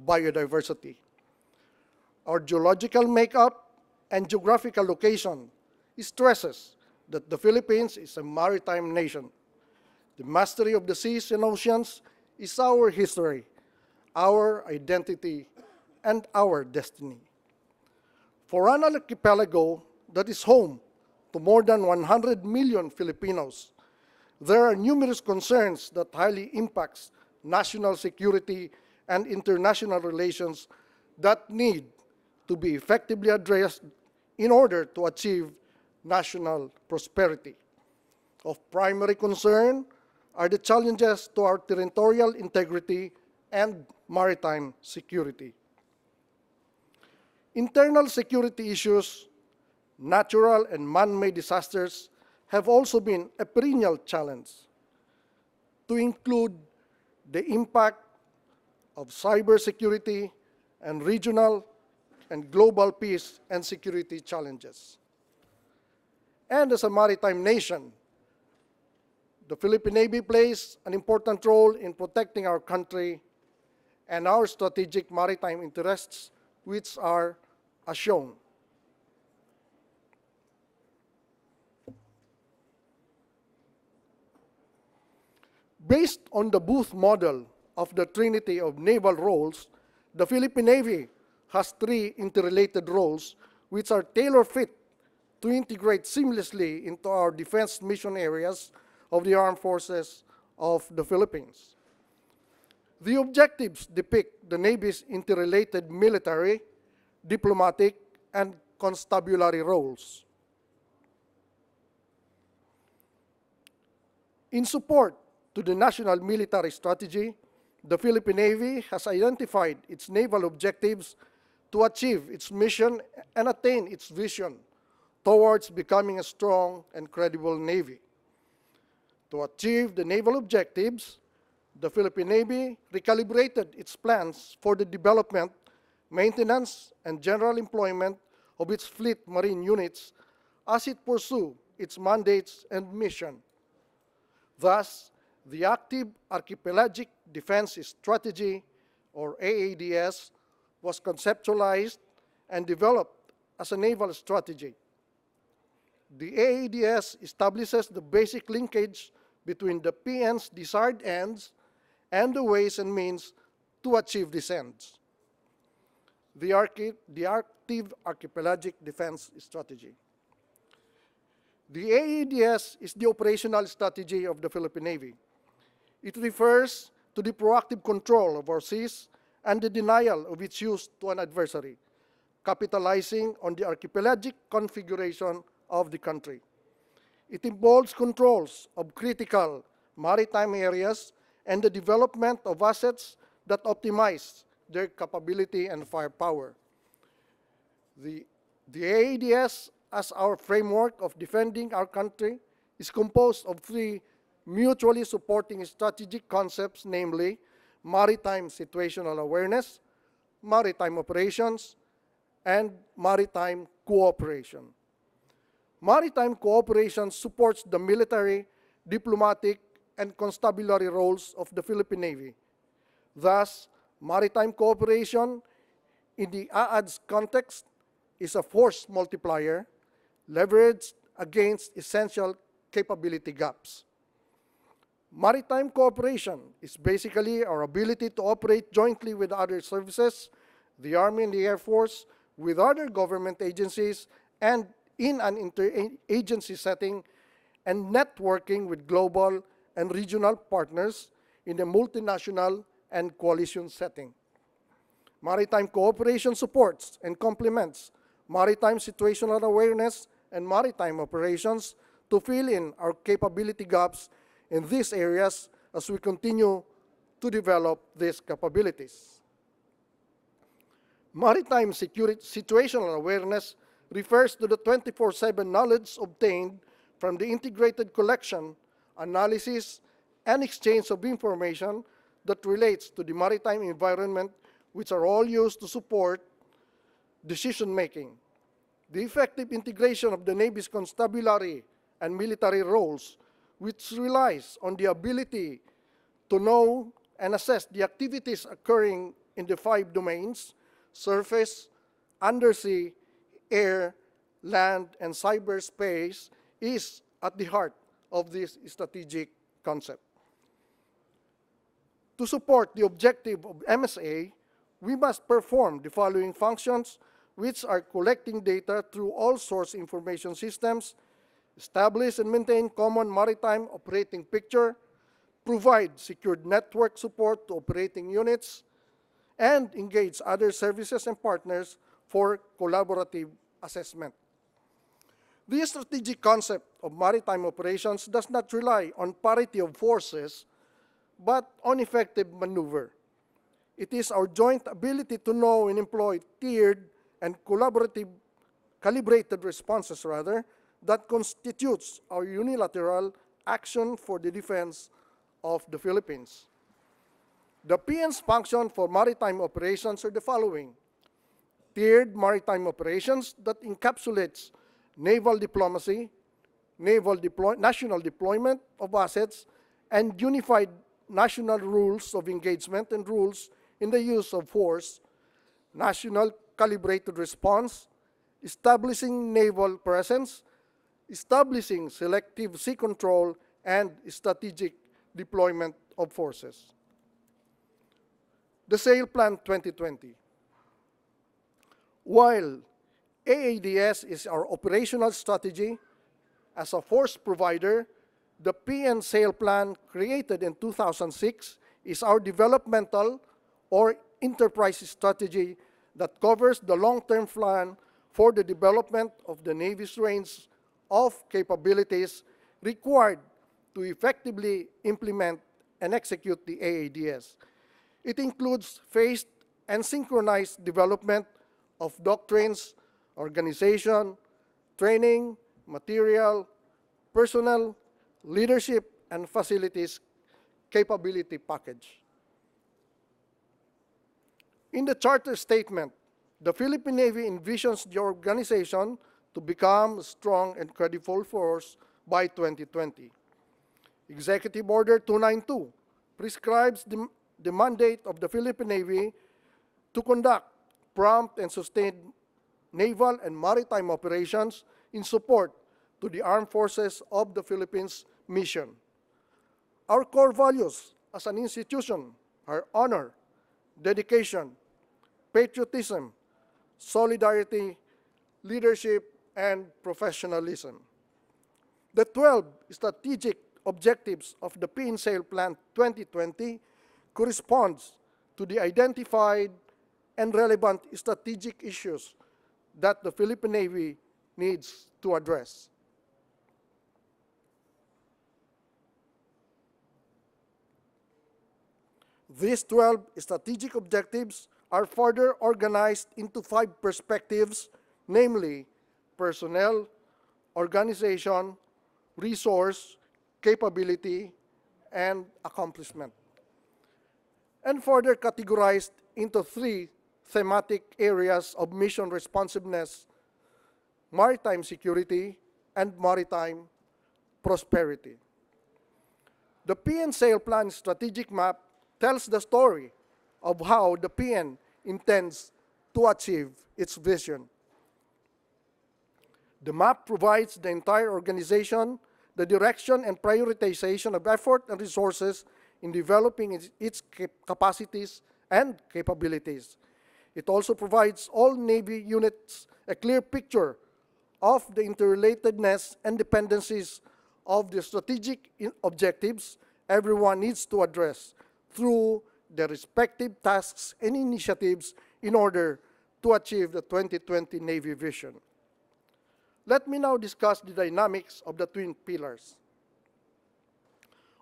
[SPEAKER 4] biodiversity. Our geological makeup and geographical location stresses that the Philippines is a maritime nation. The mastery of the seas and oceans is our history, our identity, and our destiny. For an archipelago that is home to more than 100 million Filipinos, there are numerous concerns that highly impacts national security and international relations that need to be effectively addressed in order to achieve national prosperity. Of primary concern are the challenges to our territorial integrity and maritime security. Internal security issues, natural and man-made disasters have also been a perennial challenge, to include the impact of cybersecurity and regional and global peace and security challenges. And as a maritime nation, the Philippine Navy plays an important role in protecting our country and our strategic maritime interests, which are as shown. Based on the Booth model of the Trinity of naval roles, the Philippine Navy has three interrelated roles which are tailor-fit to integrate seamlessly into our defense mission areas of the armed forces of the Philippines. The objectives depict the Navy's interrelated military, diplomatic, and constabulary roles. In support to the national military strategy, the Philippine Navy has identified its naval objectives to achieve its mission and attain its vision towards becoming a strong and credible Navy. To achieve the naval objectives, the Philippine Navy recalibrated its plans for the development, maintenance, and general employment of its fleet marine units as it pursues its mandates and mission. Thus, the Active Archipelagic Defense Strategy, or AADS, was conceptualized and developed as a naval strategy. The AADS establishes the basic linkage between the PN's desired ends and the ways and means to achieve these ends. The Active Archipelagic Defense Strategy. The AADS is the operational strategy of the Philippine Navy. It refers to the proactive control of our seas and the denial of its use to an adversary, capitalizing on the archipelagic configuration of the country. It involves controls of critical maritime areas and the development of assets that optimize their capability and firepower. The AADS, as our framework of defending our country, is composed of three mutually supporting strategic concepts, namely maritime situational awareness, maritime operations, and maritime cooperation. Maritime cooperation supports the military, diplomatic, and constabulary roles of the Philippine Navy. Thus, maritime cooperation in the AADS context is a force multiplier leveraged against essential capability gaps. Maritime cooperation is basically our ability to operate jointly with other services, the Army and the Air Force, with other government agencies, and in an interagency setting, and networking with global and regional partners in a multinational and coalition setting. Maritime cooperation supports and complements maritime situational awareness and maritime operations to fill in our capability gaps in these areas as we continue to develop these capabilities. Maritime situational awareness refers to the 24/7 knowledge obtained from the integrated collection, analysis, and exchange of information that relates to the maritime environment, which are all used to support decision-making. The effective integration of the Navy's constabulary and military roles, which relies on the ability to know and assess the activities occurring in the 5 domains: surface, undersea, air, land, and cyberspace, is at the heart of this strategic concept. To support the objective of MSA, we must perform the following functions, which are collecting data through all source information systems, establish and maintain common maritime operating picture, provide secured network support to operating units, and engage other services and partners for collaborative assessment. The strategic concept of maritime operations does not rely on parity of forces, but on effective maneuver. It is our joint ability to know and employ tiered and calibrated responses, that constitutes our unilateral action for the defense of the Philippines. The PN's function for maritime operations are the following: tiered maritime operations that encapsulates naval diplomacy, national deployment of assets, and unified national rules of engagement and rules in the use of force, national calibrated response, establishing naval presence, establishing selective sea control, and strategic deployment of forces. The Sail Plan 2020. While AADS is our operational strategy, as a force provider, the PN Sail Plan created in 2006 is our developmental or enterprise strategy that covers the long-term plan for the development of the Navy's range of capabilities required to effectively implement and execute the AADS. It includes phased and synchronized development of doctrines, organization, training, material, personnel, leadership, and facilities capability package. In the charter statement, the Philippine Navy envisions the organization to become a strong and credible force by 2020. Executive Order 292 prescribes the mandate of the Philippine Navy to conduct prompt and sustained naval and maritime operations in support to the armed forces of the Philippines mission. Our core values as an institution are honor, dedication, patriotism, solidarity, leadership, and professionalism. The 12 strategic objectives of the PN Sail Plan 2020 corresponds to the identified and relevant strategic issues that the Philippine Navy needs to address. These 12 strategic objectives are further organized into 5 perspectives, namely personnel, organization, resource, capability, and accomplishment, and further categorized into 3 thematic areas of mission responsiveness: maritime security and maritime prosperity. The PN Sail Plan strategic map tells the story of how the PN intends to achieve its vision. The map provides the entire organization the direction and prioritization of effort and resources in developing its capacities and capabilities. It also provides all Navy units a clear picture of the interrelatedness and dependencies of the strategic objectives everyone needs to address through their respective tasks and initiatives in order to achieve the 2020 Navy vision. Let me now discuss the dynamics of the twin pillars.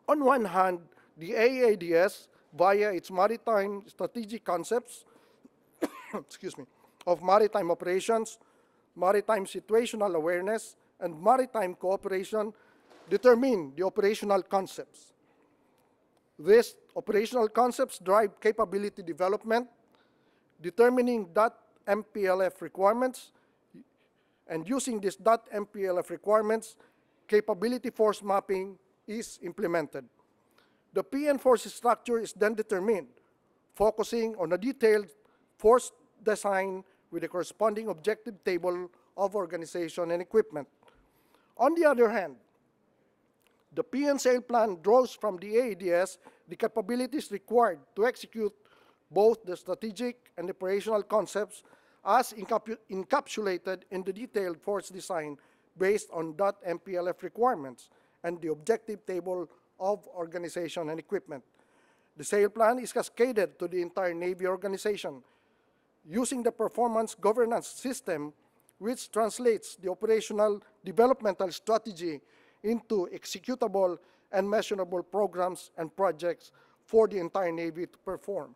[SPEAKER 4] On one hand, the AADS, via its maritime strategic concepts of maritime operations, maritime situational awareness, and maritime cooperation, determine the operational concepts. These operational concepts drive capability development, determining .MPLF requirements, and using these .MPLF requirements, capability force mapping is implemented. The PN force structure is then determined, focusing on a detailed force design with a corresponding objective table of organization and equipment. On the other hand, the PN Sail Plan draws from the AADS the capabilities required to execute both the strategic and operational concepts as encapsulated in the detailed force design based on .MPLF requirements and the objective table of organization and equipment. The Sail Plan is cascaded to the entire Navy organization using the performance governance system, which translates the operational developmental strategy into executable and measurable programs and projects for the entire Navy to perform.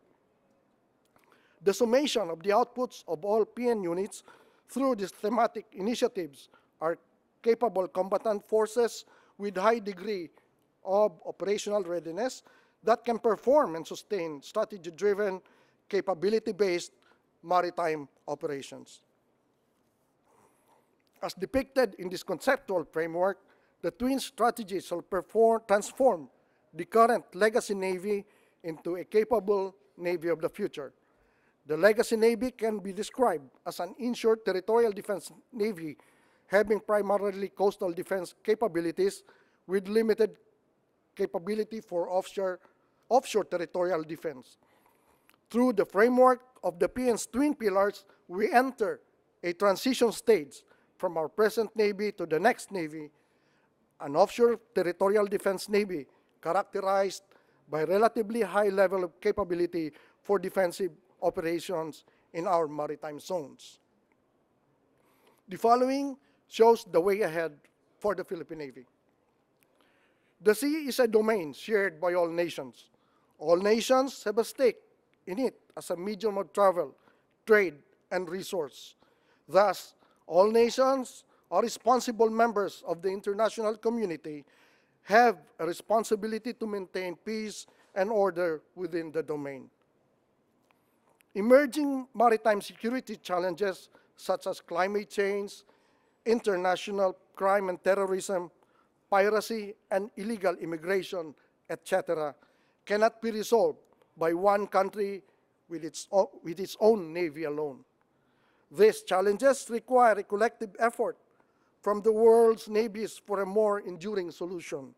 [SPEAKER 4] The summation of the outputs of all PN units through these thematic initiatives are capable combatant forces with high degree of operational readiness that can perform and sustain strategy-driven, capability-based maritime operations. As depicted in this conceptual framework, the twin strategy shall transform the current legacy Navy into a capable Navy of the future. The legacy Navy can be described as an inshore territorial defense Navy having primarily coastal defense capabilities with limited capability for offshore territorial defense. Through the framework of the PN's twin pillars, we enter a transition stage from our present Navy to the next Navy, an offshore territorial defense Navy characterized by relatively high level of capability for defensive operations in our maritime zones. The following shows the way ahead for the Philippine Navy. The sea is a domain shared by all nations. All nations have a stake in it as a medium of travel, trade, and resource. Thus, all nations are responsible members of the international community have a responsibility to maintain peace and order within the domain. Emerging maritime security challenges such as climate change, international crime and terrorism, piracy and illegal immigration, etc., cannot be resolved by one country with its own navy alone. These challenges require a collective effort from the world's navies for a more enduring solution.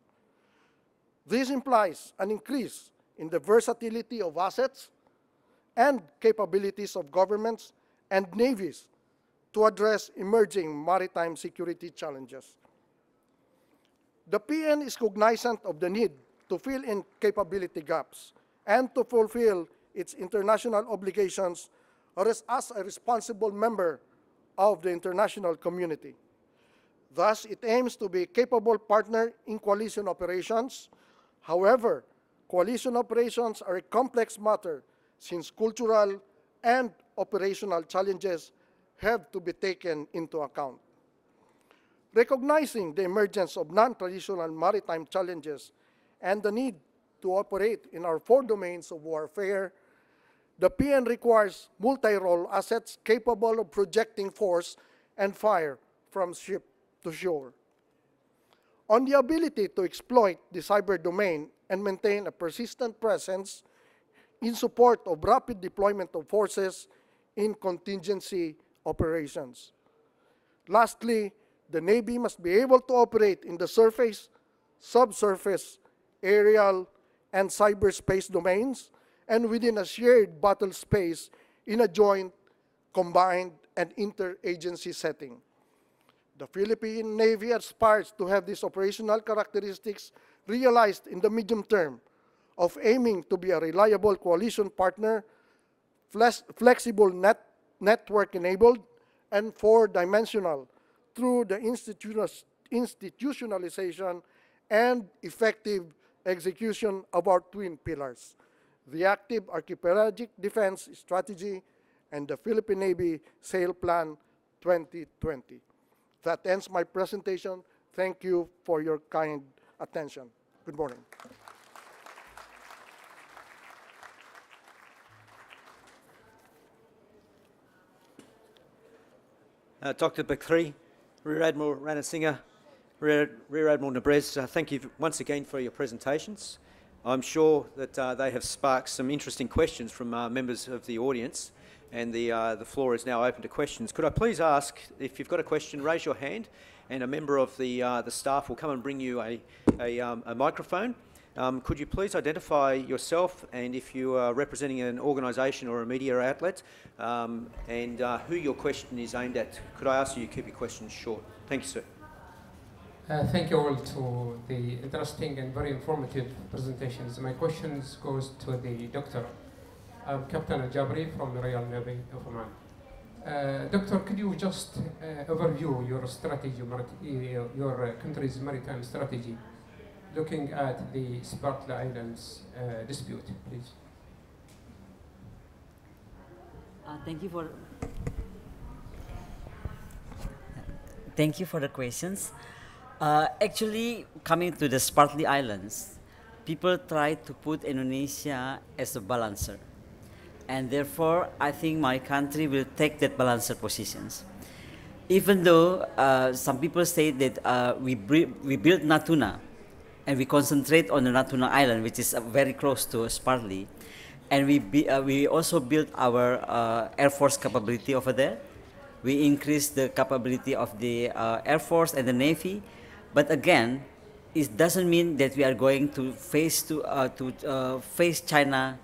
[SPEAKER 4] This implies an increase in the versatility of assets and capabilities of governments and navies to address emerging maritime security challenges. The PN is cognizant of the need to fill in capability gaps and to fulfill its international obligations as a responsible member of the international community. Thus, it aims to be a capable partner in coalition operations. However, coalition operations are a complex matter since cultural and operational challenges have to be taken into account. Recognizing the emergence of non-traditional maritime challenges and the need to operate in our four domains of warfare, the PN requires multi-role assets capable of projecting force and fire from ship to shore. On the ability to exploit the cyber domain and maintain a persistent presence in support of rapid deployment of forces in contingency operations. Lastly, the Navy must be able to operate in the surface, subsurface, aerial, and cyberspace domains, and within a shared battle space in a joint, combined, and interagency setting. The Philippine Navy aspires to have these operational characteristics realized in the medium term of aiming to be a reliable coalition partner, flexible network-enabled, and four-dimensional through the institutionalization and effective execution of our twin pillars, the active archipelagic defense strategy and the Philippine Navy Sail Plan 2020. That ends my presentation. Thank you for your kind attention. Good morning.
[SPEAKER 1] Dr. Bakrie, Rear Admiral Ranasinghe, Rear Admiral Nebres, thank you once again for your presentations. I'm sure that they have sparked some interesting questions from members of the audience, and the floor is now open to questions. Could I please ask, if you've got a question, raise your hand, and a member of the staff will come and bring you a microphone. Could you please identify yourself and if you are representing an organisation or a media outlet, and who your question is aimed at. Could I ask you to keep your questions short? Thank you, sir.
[SPEAKER 5] Thank you all to the interesting and very informative presentations. My questions goes to the doctor. I'm Captain Al-Jabri from the Royal Navy of Oman. Doctor, could you just overview your strategy, your country's maritime strategy, looking at the Spratly Islands dispute, please?
[SPEAKER 2] Thank you for the questions. Actually, coming to the Spratly Islands, people try to put Indonesia as a balancer. And therefore, I think my country will take that balancer positions. even though some people say that we built Natuna, and we concentrate on the Natuna Island, which is very close to Spratly, and we also built our Air Force capability over there. We increased the capability of the Air Force and the Navy, but again, it doesn't mean that we are going to face China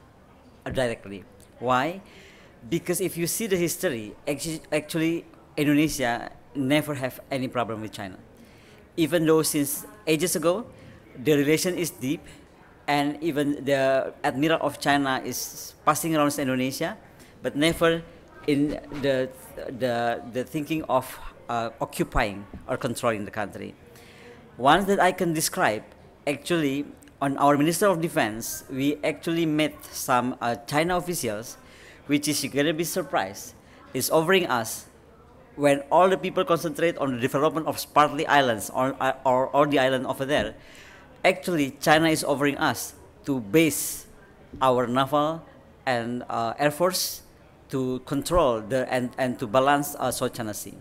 [SPEAKER 2] directly. Why? Because if you see the history, actually Indonesia never have any problem with China. Even though since ages ago, the relation is deep, and even the Admiral of China is passing around Indonesia, but never in the thinking of occupying or controlling the country. One that I can describe, actually, on our Minister of Defense, we actually met some China officials, which is, you're gonna be surprised, is offering us, when all the people concentrate on the development of Spratly Islands or the island over there, actually China is offering us to base our naval and Air Force to control and to balance South China Sea.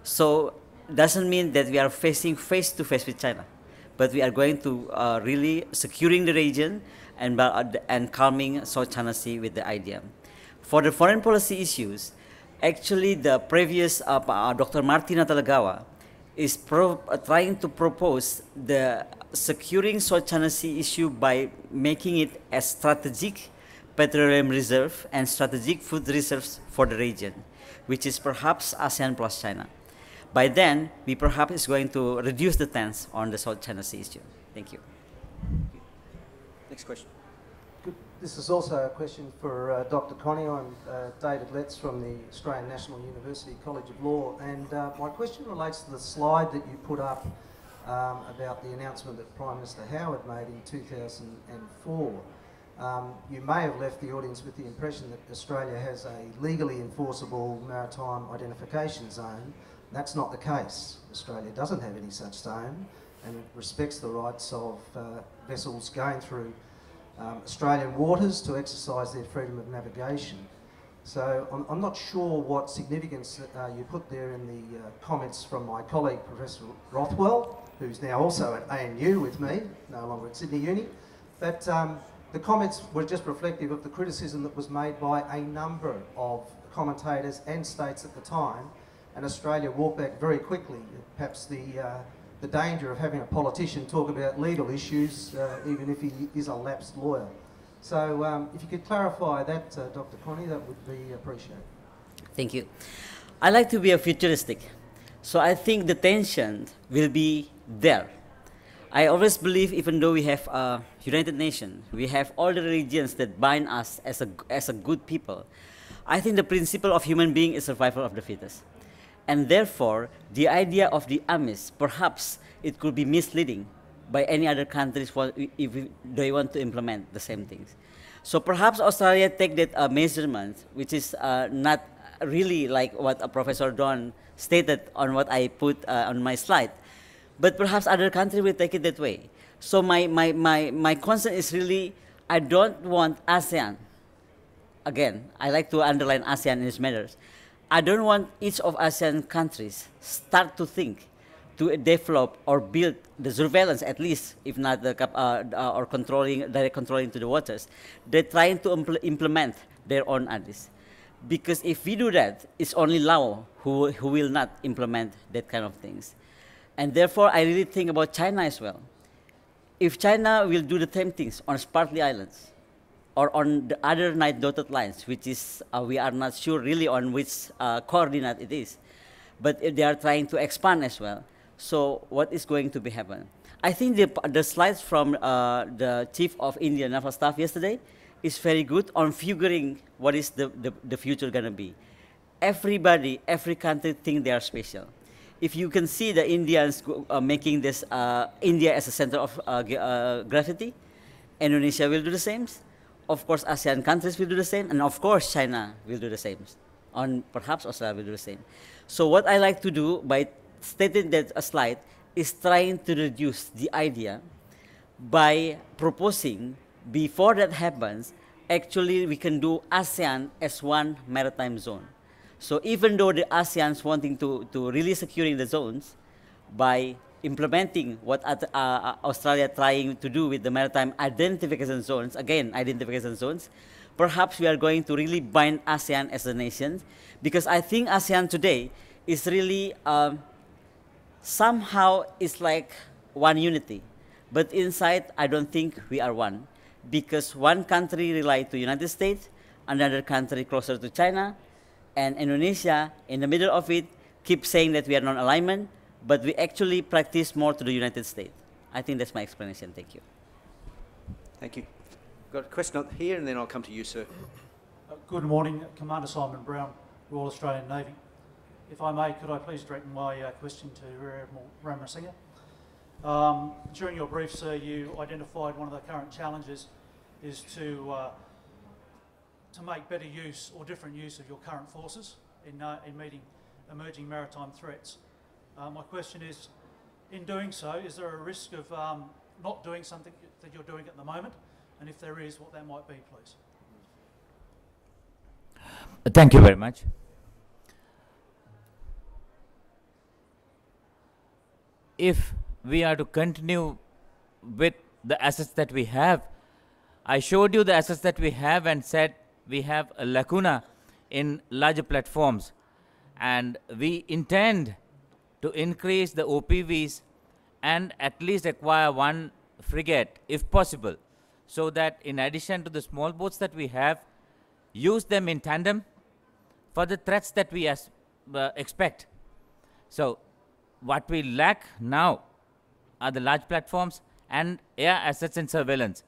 [SPEAKER 2] So doesn't mean that we are facing face to face with China, but we are going to really securing the region and calming South China Sea with the idea. For the foreign policy issues, actually the previous Dr. Martina Talagawa is trying to propose the securing South China Sea issue by making it a strategic petroleum reserve and strategic food reserves for the region, which is perhaps ASEAN plus China. By then, we perhaps is going to reduce the tense on the South China Sea issue. Thank you.
[SPEAKER 1] Next question.
[SPEAKER 6] Good. This is also a question for Dr. Connie. I'm David Letts from the Australian National University College of Law, and my question relates to the slide that you put up about the announcement that Prime Minister Howard made in 2004. You may have left the audience with the impression that Australia has a legally enforceable maritime identification zone. That's not the case. Australia doesn't have any such zone, and it respects the rights of vessels going through Australian waters to exercise their freedom of navigation. So I'm not sure what significance you put there in the comments from my colleague, Professor Rothwell, who's now also at ANU with me, no longer at Sydney Uni. But the comments were just reflective of the criticism that was made by a number of commentators and states at the time, and Australia walked back very quickly. Perhaps the danger of having a politician talk about legal issues, even if he is a lapsed lawyer. So if you could clarify that, Dr. Connie, that would be appreciated.
[SPEAKER 2] Thank you. I like to be a futuristic. So I think the tension will be there. I always believe, even though we have a United Nations, we have all the religions that bind us as a good people, I think the principle of human being is survival of the fittest. And therefore, the idea of the AMIS, perhaps it could be misleading by any other countries if they want to implement the same things. So perhaps Australia take that measurement, which is not really like what Professor Don stated on what I put on my slide, but perhaps other countries will take it that way. So my concern is really, I don't want ASEAN, again, I like to underline ASEAN in these matters, I don't want each of ASEAN countries start to think to develop or build the surveillance, at least, if not the or direct controlling to the waters. They're trying to implement their own ideas. Because if we do that, it's only Laos who will not implement that kind of things. And therefore, I really think about China as well. If China will do the same things on Spratly Islands, or on the other night dotted lines, which is, we are not sure really on which coordinate it is, but if they are trying to expand as well, so what is going to be happen? I think the slides from the Chief of Indian Naval Staff yesterday is very good on figuring what is the future gonna be. Everybody, every country think they are special. If you can see the Indians making this India as a center of gravity, Indonesia will do the same. Of course, ASEAN countries will do the same, and of course, China will do the same. Perhaps Australia will do the same. So what I like to do by stating that slide is trying to reduce the idea by proposing, before that happens, actually we can do ASEAN as one maritime zone. So even though the ASEAN's wanting to really securing the zones by implementing what Australia trying to do with the maritime identification zones, again, identification zones, perhaps we are going to really bind ASEAN as a nation, because I think ASEAN today is really somehow it's like one unity. But inside, I don't think we are one, because one country relies to United States, another country closer to China, and Indonesia in the middle of it keep saying that we are non-alignment, but we actually practice more to the United States. I think that's my explanation. Thank you.
[SPEAKER 1] Thank you. Got a question up here, and then I'll come to you, sir.
[SPEAKER 7] Good morning, Commander Simon Brown, Royal Australian Navy. If I may, could I please direct my question to Rear Admiral Ranasinghe? During your brief, sir, you identified one of the current challenges is to make better use or different use of your current forces in meeting emerging maritime threats. My question is, in doing so, is there a risk of not doing something that you're doing at the moment? And if there is, what that might be, please.
[SPEAKER 3] Thank you very much. If we are to continue with the assets that we have, I showed you the assets that we have and said we have a lacuna in larger platforms, and we intend to increase the OPVs and at least acquire one frigate if possible, so that in addition to the small boats that we have, use them in tandem for the threats that we expect. So what we lack now are the large platforms and air assets and surveillance.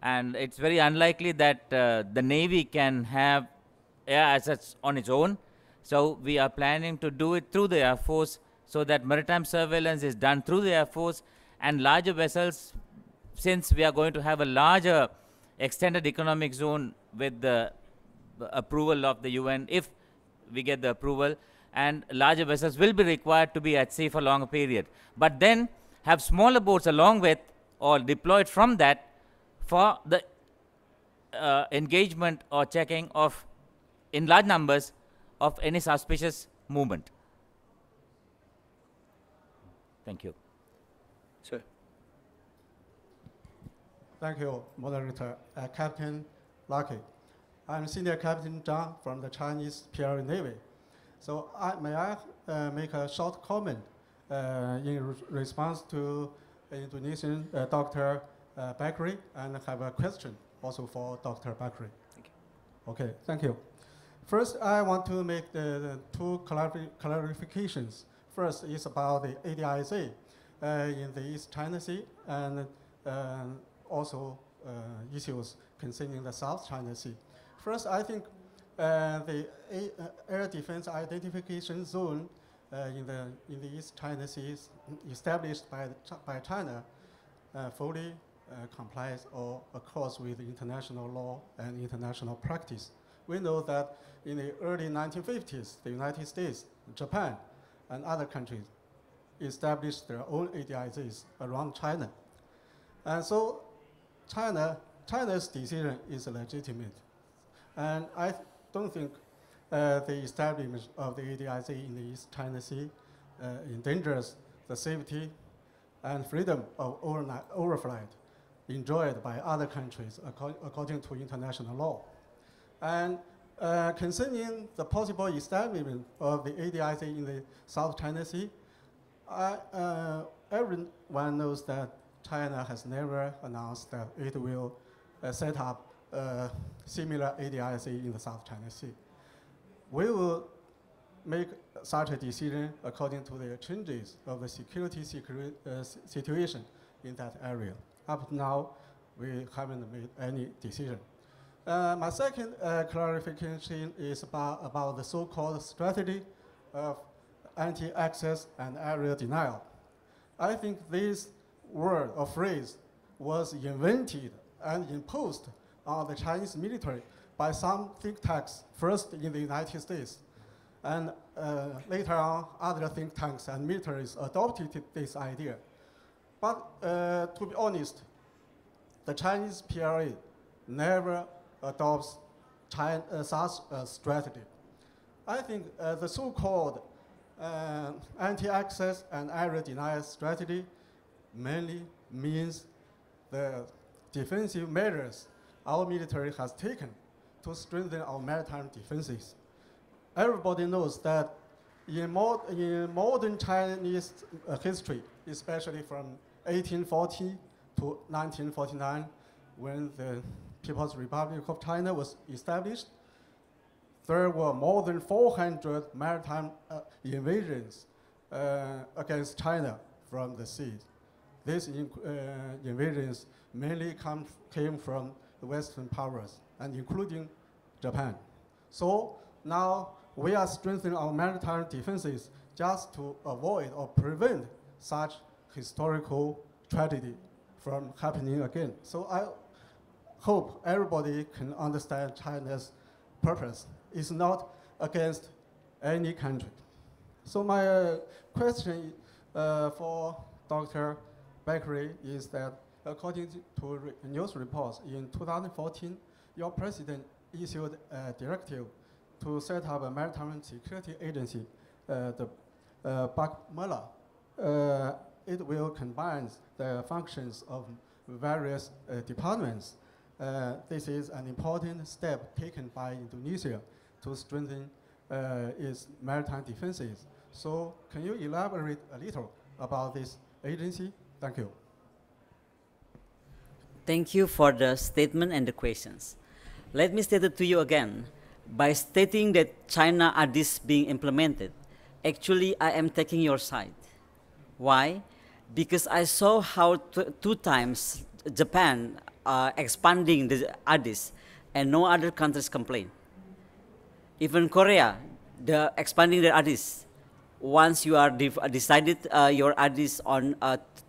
[SPEAKER 3] And it's very unlikely that the Navy can have air assets on its own. So we are planning to do it through the Air Force, so that maritime surveillance is done through the Air Force, and larger vessels, since we are going to have a larger extended economic zone with the approval of the UN, if we get the approval, and larger vessels will be required to be at sea for a longer period. But then have smaller boats along with or deployed from that for the engagement or checking of, in large numbers, of any suspicious movement. Thank you.
[SPEAKER 1] Sir.
[SPEAKER 8] Thank you, moderator. Captain Lucky. I'm Senior Captain Zhang from the Chinese Philippine Navy. So may I make a short comment in response to Indonesian Dr. Bakrie, and have a question also for Dr. Bakrie.
[SPEAKER 1] Thank you.
[SPEAKER 8] Okay, thank you. First, I want to make the two clarifications. First is about the ADIZ in the East China Sea, and also issues concerning the South China Sea. First, I think the air defense identification zone in the East China Sea established by China fully complies or accords with international law and international practice. We know that in the early 1950s, the United States, Japan, and other countries established their own ADIZs around China. And so China's decision is legitimate. And I don't think the establishment of the ADIZ in the East China Sea endangers the safety and freedom of overflight enjoyed by other countries according to international law. And concerning the possible establishment of the ADIZ in the South China Sea, everyone knows that China has never announced that it will set up a similar ADIZ in the South China Sea. We will make such a decision according to the changes of the security situation in that area. Up to now, we haven't made any decision. My second clarification is about the so-called strategy of anti-access and area denial. I think this word or phrase was invented and imposed on the Chinese military by some think tanks, first in the United States, and later on other think tanks and militaries adopted this idea. But to be honest, the Chinese PLA never adopts such a strategy. I think the so-called anti-access and area denial strategy mainly means the defensive measures our military has taken to strengthen our maritime defenses. Everybody knows that in modern Chinese history, especially from 1840 to 1949, when the People's Republic of China was established, there were more than 400 maritime invasions against China from the sea. These invasions mainly came from the Western powers, and including Japan. So now we are strengthening our maritime defenses just to avoid or prevent such historical tragedy from happening again. So I hope everybody can understand China's purpose. It's not against any country. So my question for Dr. Bakrie is that according to news reports, in 2014, your president issued a directive to set up a maritime security agency, the Bakrie. It will combine the functions of various departments. This is an important step taken by Indonesia to strengthen its maritime defenses. So can you elaborate a little about this agency? Thank you.
[SPEAKER 2] Thank you for the statement and the questions. Let me state it to you again. By stating that China are this being implemented, actually I am taking your side. Why? Because I saw how two times Japan expanding the ADIS and no other countries complain. Even Korea, the expanding their ADIS. Once you are decided your ADIS on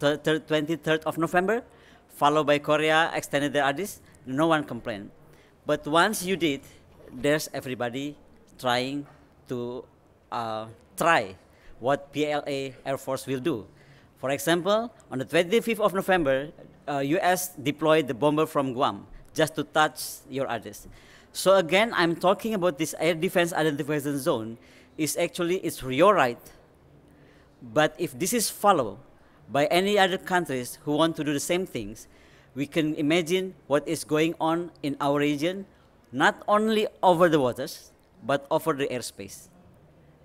[SPEAKER 2] 23rd of November, followed by Korea extended their ADIS, no one complained. But once you did, there's everybody trying to try what PLA Air Force will do. For example, on the 25th of November, US deployed the bomber from Guam just to touch your ADIS. So again, I'm talking about this air defense identification zone. It's your right. But if this is followed by any other countries who want to do the same things, we can imagine what is going on in our region, not only over the waters, but over the airspace.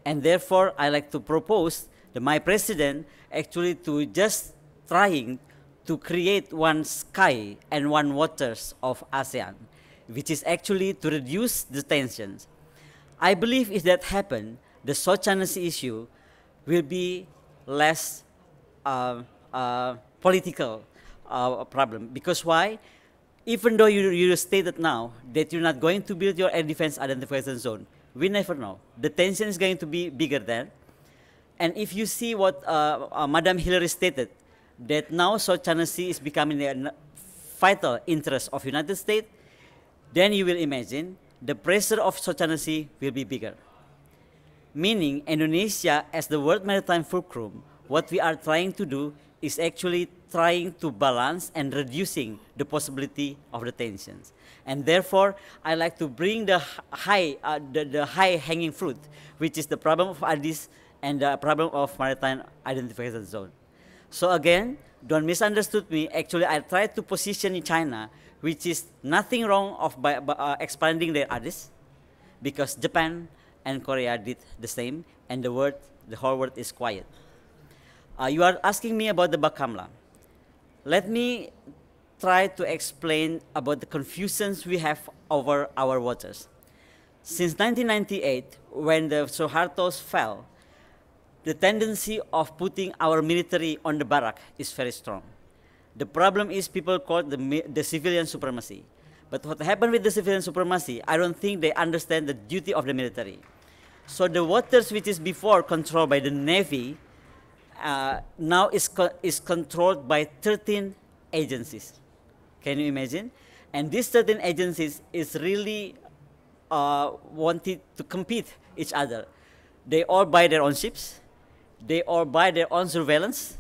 [SPEAKER 2] And therefore, I like to propose that my president actually to just trying to create one sky and one waters of ASEAN, which is actually to reduce the tensions. I believe if that happens, the South China Sea issue will be less political problem. Because why? Even though you stated now that you're not going to build your air defense identification zone, we never know. The tension is going to be bigger there. And if you see what Madam Hillary stated, that now South China Sea is becoming a vital interest of United States, then you will imagine the pressure of South China Sea will be bigger. Meaning Indonesia as the World Maritime Fulcrum, what we are trying to do is actually trying to balance and reducing the possibility of the tensions. And therefore, I like to bring the high-hanging fruit, which is the problem of ADIS and the problem of maritime identification zone. So again, don't misunderstood me. Actually, I try to position in China, which is nothing wrong of by expanding their ADIS, because Japan and Korea did the same, and the whole world is quiet. You are asking me about the Bakamla. Let me try to explain about the confusions we have over our waters. Since 1998, when the Suhartos fell, the tendency of putting our military on the barrack is very strong. The problem is people call it the civilian supremacy. But what happened with the civilian supremacy, I don't think they understand the duty of the military. So the waters which is before controlled by the Navy, now is controlled by 13 agencies. Can you imagine? And these 13 agencies is really wanted to compete each other. They all buy their own ships. They all buy their own surveillance.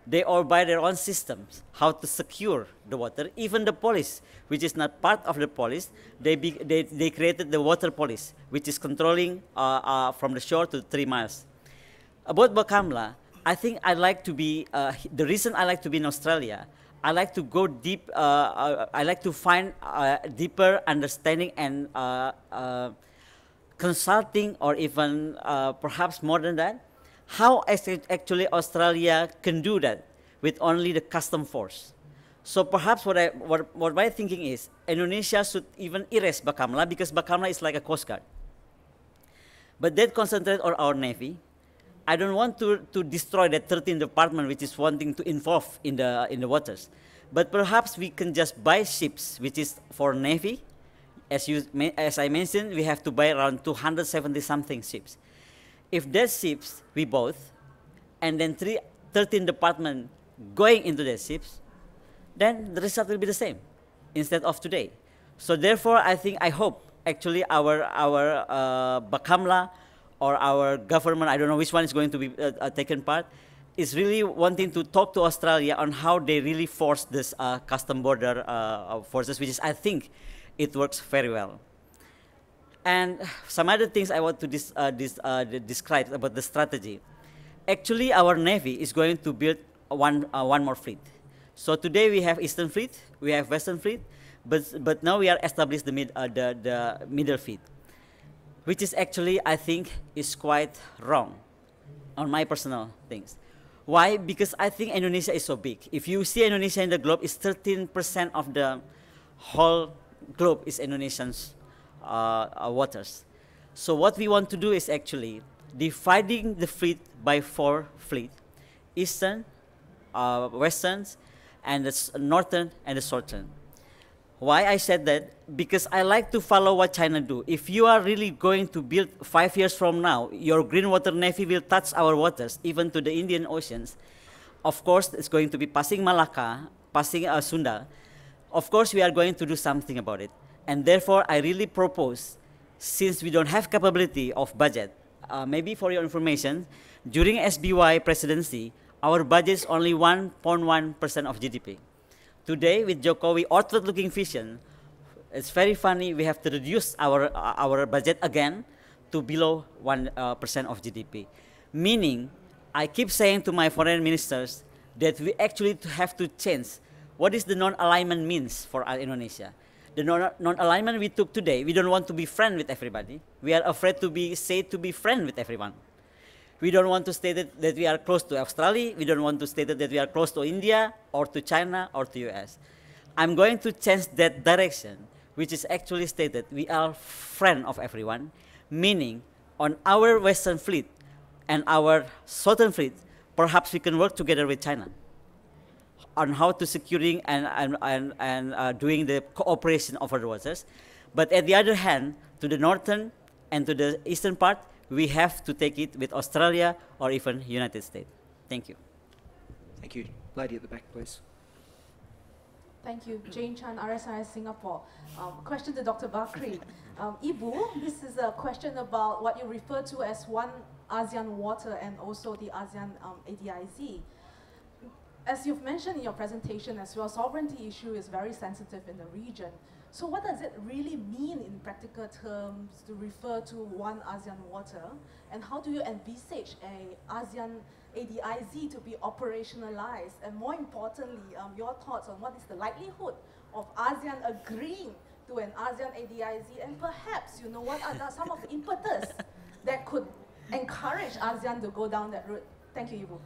[SPEAKER 2] They all buy their own systems, how to secure the water. Even the police, which is not part of the police, they created the water police, which is controlling from the shore to 3 miles. About Bakamla, I think I like to be, the reason I like to be in Australia, I like to go deep, I like to find deeper understanding and consulting, or even perhaps more than that, how actually Australia can do that with only the custom force. So perhaps what my thinking is, Indonesia should even erase Bakamla, because Bakamla is like a coast guard. But that concentrate on our Navy. I don't want to destroy that 13th department which is wanting to involve in the waters. But perhaps we can just buy ships which is for Navy. As I mentioned, we have to buy around 270 something ships. If those ships we bought, and then 13 department going into the ships, then the result will be the same instead of today. So therefore, I hope actually our Bakamla or our government, I don't know which one is going to be taken part, is really wanting to talk to Australia on how they really force this custom border forces, which is, I think, it works very well. And some other things I want to describe about the strategy. Actually, our Navy is going to build one more fleet. So today we have Eastern Fleet, we have Western Fleet, but now we are established the Middle Fleet, which is actually, I think, is quite wrong on my personal things. Why? Because I think Indonesia is so big. If you see Indonesia in the globe, it's 13% of the whole globe is Indonesian's waters. So what we want to do is actually dividing the fleet by 4 fleets: Eastern, Western, and the Northern and the Southern. Why I said that? Because I like to follow what China do. If you are really going to build 5 years from now, your green water navy will touch our waters, even to the Indian Oceans. Of course, it's going to be passing Malacca, passing Sunda. Of course, we are going to do something about it. And therefore, I really propose, since we don't have capability of budget, maybe for your information, during SBY presidency, our budget is only 1.1% of GDP. Today, with Jokowi outward-looking vision, it's very funny, we have to reduce our budget again to below 1% of GDP. Meaning, I keep saying to my foreign ministers that we actually have to change what is the non-alignment means for Indonesia. The non-alignment we took today, we don't want to be friend with everybody. We are afraid to be said to be friend with everyone. We don't want to state that we are close to Australia. We don't want to state that we are close to India or to China or to US. I'm going to change that direction, which is actually stated we are friend of everyone, meaning on our Western fleet and our Southern fleet, perhaps we can work together with China on how to securing and doing the cooperation over the waters. But at the other hand, to the northern and to the eastern part, we have to take it with Australia or even United States. Thank you.
[SPEAKER 1] Thank you. Lady at the back, please.
[SPEAKER 9] Thank you. Jane Chan, RSI Singapore. Question to Dr. Bakrie. Ibu, this is a question about what you refer to as one ASEAN water and also the ASEAN ADIZ. As you've mentioned in your presentation as well, sovereignty issue is very sensitive in the region. So what does it really mean in practical terms to refer to one ASEAN water? And how do you envisage a ASEAN ADIZ to be operationalized? And more importantly, your thoughts on what is the likelihood of ASEAN agreeing to an ASEAN ADIZ? And perhaps, you know, what are some of the impetus that could encourage ASEAN to go down that route? Thank you, Ibu.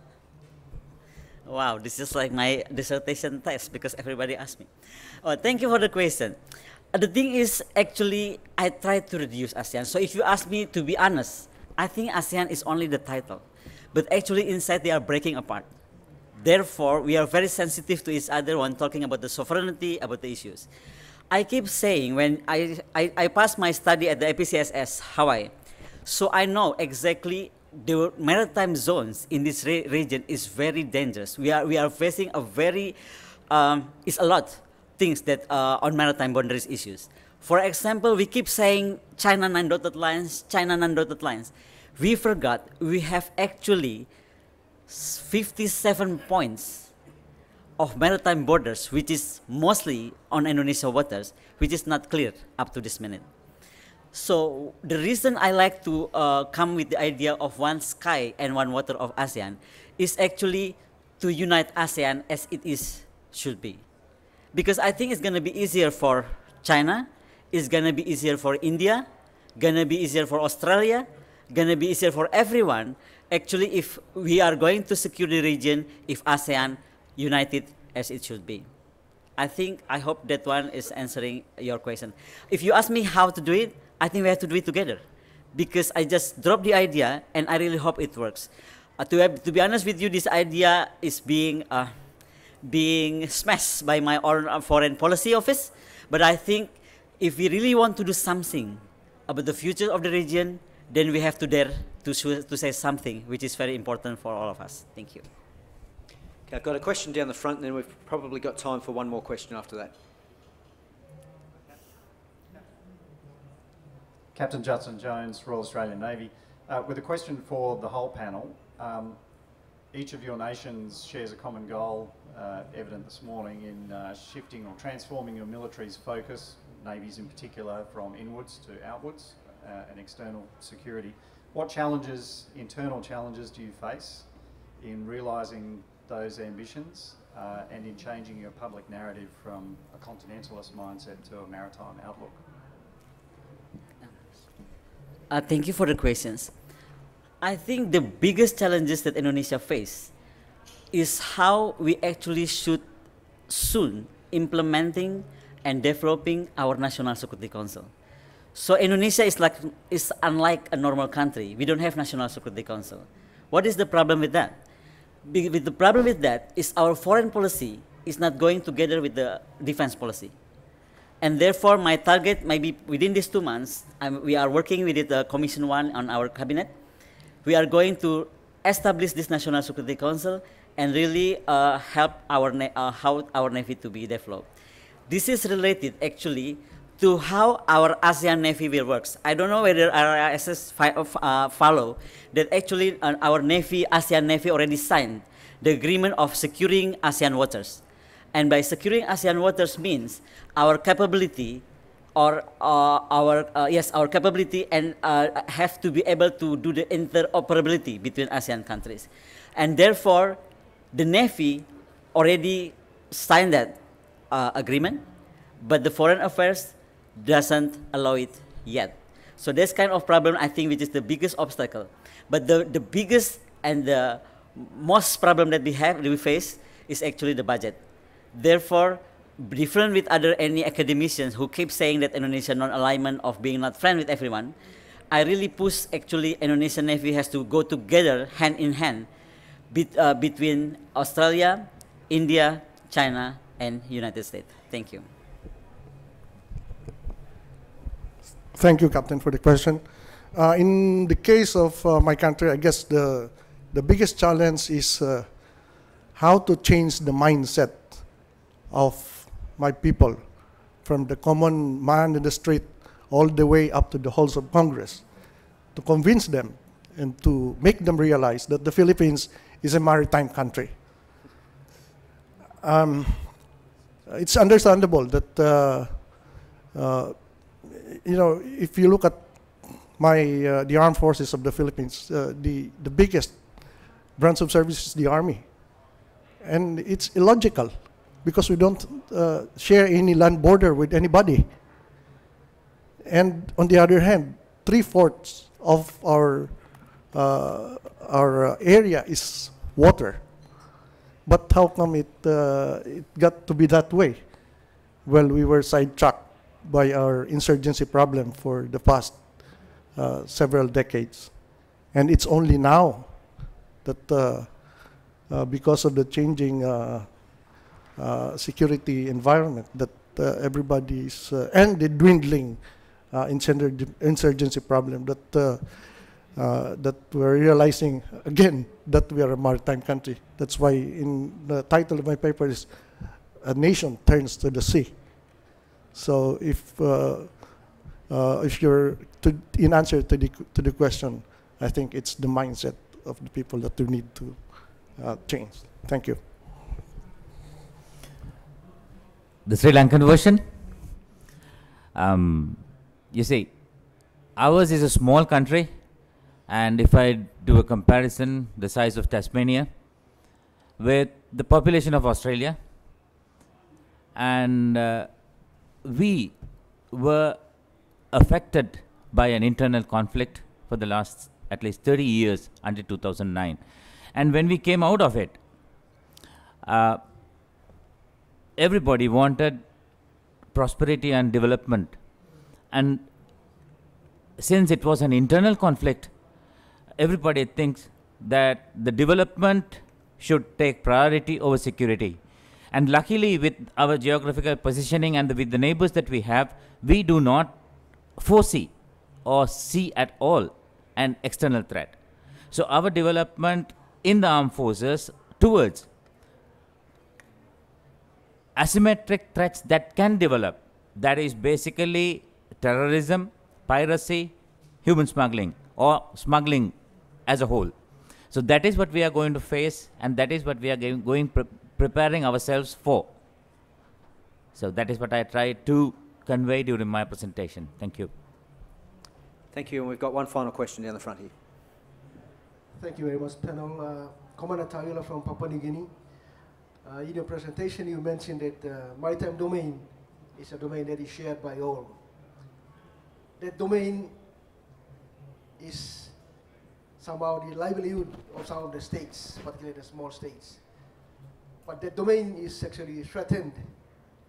[SPEAKER 2] Wow, this is like my dissertation test because everybody asked me. Oh, thank you for the question. The thing is, actually, I try to reduce ASEAN. So if you ask me to be honest, I think ASEAN is only the title. But actually inside they are breaking apart. Therefore, we are very sensitive to each other when talking about the sovereignty, about the issues. I keep saying when I passed my study at the APCSS Hawaii, so I know exactly the maritime zones in this region is very dangerous. We are facing a very, it's a lot things that on maritime boundaries issues. For example, we keep saying China 9 dotted lines, China 9 dotted lines. We forgot we have actually 57 points of maritime borders, which is mostly on Indonesia waters, which is not clear up to this minute. So the reason I like to come with the idea of one sky and one water of ASEAN is actually to unite ASEAN as it should be. Because I think it's going to be easier for China, it's going to be easier for India, going to be easier for Australia, going to be easier for everyone, actually, if we are going to secure the region, if ASEAN united as it should be. I hope that one is answering your question. If you ask me how to do it, I think we have to do it together. Because I just dropped the idea, and I really hope it works. To be honest with you, this idea is being smashed by my own foreign policy office. But I think if we really want to do something about the future of the region, then we have to dare to say something which is very important for all of us. Thank you.
[SPEAKER 1] Okay, I've got a question down the front, and then we've probably got time for one more question after that.
[SPEAKER 10] Captain Judson Jones, Royal Australian Navy. With a question for the whole panel. Each of your nations shares a common goal, evident this morning, in shifting or transforming your military's focus, navies in particular, from inwards to outwards and external security. What challenges, internal challenges, do you face in realising those ambitions and in changing your public narrative from a continentalist mindset to a maritime outlook?
[SPEAKER 2] Thank you for the questions. I think the biggest challenges that Indonesia face is how we actually should soon implementing and developing our National Security Council. So Indonesia is unlike a normal country. We don't have National Security Council. What is the problem with that? The problem with that is our foreign policy is not going together with the defense policy. And therefore, my target maybe within these 2 months, we are working with the Commission 1 on our cabinet. We are going to establish this National Security Council and really help how our Navy to be developed. This is related actually to how our ASEAN Navy will work. I don't know whether RISS follow that actually our Navy, ASEAN Navy already signed the agreement of securing ASEAN waters. And by securing ASEAN waters means our capability or our capability and have to be able to do the interoperability between ASEAN countries. And therefore, the Navy already signed that agreement, but the Foreign Affairs doesn't allow it yet. So this kind of problem, I think, which is the biggest obstacle. But the biggest and the most problem that we face is actually the budget. Therefore, different with any academicians who keep saying that Indonesia non-alignment of being not friend with everyone, I really push actually Indonesian Navy has to go together hand in hand between Australia, India, China, and United States. Thank you.
[SPEAKER 4] Thank you, Captain, for the question. In the case of my country, I guess the biggest challenge is how to change the mindset of my people, from the common man in the street all the way up to the halls of Congress, to convince them and to make them realize that the Philippines is a maritime country. It's understandable that if you look at the armed forces of the Philippines, the biggest branch of service is the Army. And it's illogical because we don't share any land border with anybody. And on the other hand, 3/4 of our area is water. But how come it got to be that way? Well, we were sidetracked by our insurgency problem for the past several decades. And it's only now that because of the changing security environment that everybody's, and the dwindling insurgency problem that we're realizing again that we are a maritime country. That's why in the title of my paper is "A Nation Turns to the Sea." So if you're in answer to the question, I think it's the mindset of the people that we need to changed. Thank you.
[SPEAKER 3] The Sri Lankan version. You see, ours is a small country, and if I do a comparison, the size of Tasmania with the population of Australia, and we were affected by an internal conflict for the last at least 30 years until 2009. And when we came out of it, everybody wanted prosperity and development. And since it was an internal conflict, everybody thinks that the development should take priority over security. And luckily, with our geographical positioning and with the neighbors that we have, we do not foresee or see at all an external threat. So our development in the armed forces towards asymmetric threats that can develop, that is basically terrorism, piracy, human smuggling, or smuggling as a whole. So that is what we are going to face, and that is what we are preparing ourselves for. So that is what I tried to convey during my presentation. Thank you.
[SPEAKER 1] Thank you, and we've got one final question down the front here.
[SPEAKER 11] Thank you very much, panel. Commander Tayula from Papua New Guinea. In your presentation, you mentioned that maritime domain is a domain that is shared by all. That domain is somehow the livelihood of some of the states, particularly the small states. But that domain is actually threatened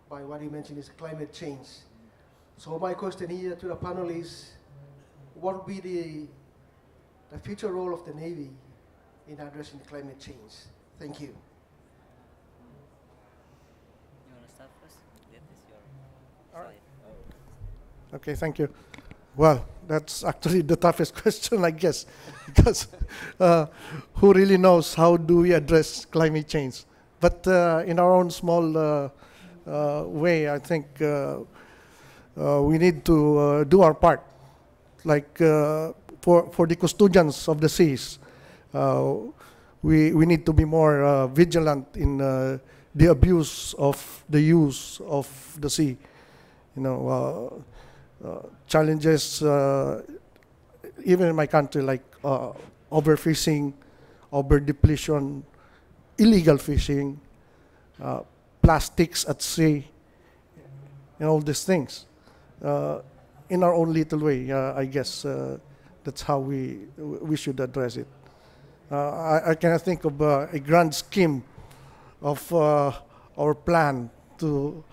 [SPEAKER 11] by what you mentioned is climate change. So my question here to the panel is, what would be the future role of the Navy in addressing climate change? Thank you.
[SPEAKER 2] You want to start first? That is your slide.
[SPEAKER 4] Okay, thank you. Well, that's actually the toughest question, I guess, because who really knows how do we address climate change? But in our own small way, I think we need to do our part. Like for the custodians of the seas, we need to be more vigilant in the abuse of the use of the sea. You know, challenges even in my country, like overfishing, overdepletion, illegal fishing, plastics at sea, and all these things. In our own little way, I guess that's how we should address it. I cannot think of a grand scheme of our plan to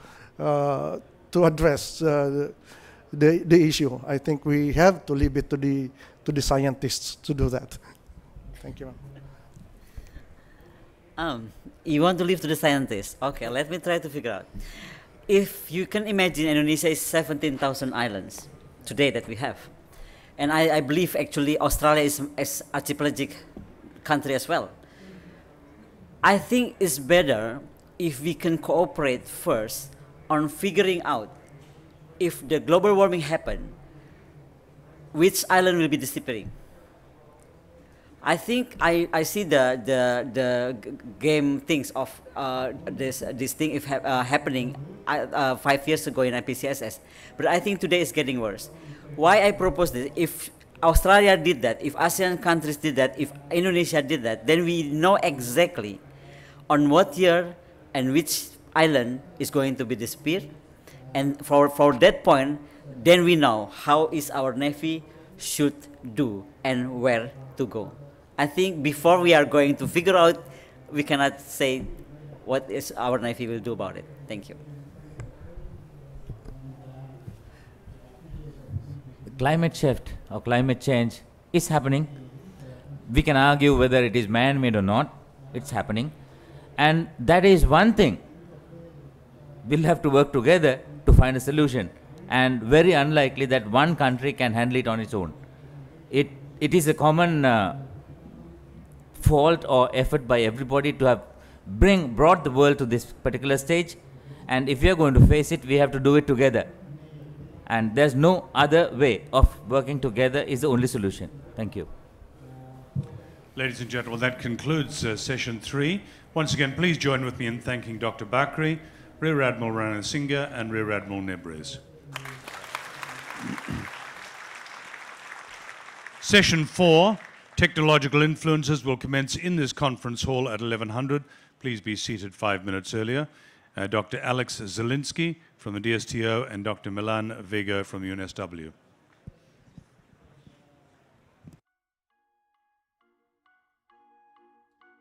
[SPEAKER 4] address the issue. I think we have to leave it to the scientists to do that. Thank you.
[SPEAKER 2] You want to leave to the scientists? Okay, let me try to figure out. If you can imagine, Indonesia is 17,000 islands today that we have. And I believe actually Australia is an archipelagic country as well. I think it's better if we can cooperate first on figuring out if the global warming happen, which island will be disappearing. I think I see the game things of this thing if happening 5 years ago in IPCSS, but I think today it's getting worse. Why I propose this? If Australia did that, if ASEAN countries did that, if Indonesia did that, then we know exactly on what year and which island is going to be disappeared, and for that point, then we know how is our Navy should do and where to go. I think before we are going to figure out, we cannot say what is our Navy will do about it. Thank you.
[SPEAKER 3] Climate shift or climate change is happening. We can argue whether it is man-made or not. It's happening. And that is one thing. We'll have to work together to find a solution. And very unlikely that one country can handle it on its own. It is a common fault or effort by everybody to have brought the world to this particular stage, and if we are going to face it, we have to do it together, and there's no other way of working together is the only solution. Thank you.
[SPEAKER 12] Ladies and gentlemen, that concludes session 3. Once again, please join with me in thanking Dr. Bakrie, Rear Admiral Ranasinghe, and Rear Admiral Nebres. Session 4, Technological Influences, will commence in this conference hall at 1100. Please be seated 5 minutes earlier. Dr. Alex Zielinski from the DSTO and Dr. Milan Vego from the UNSW.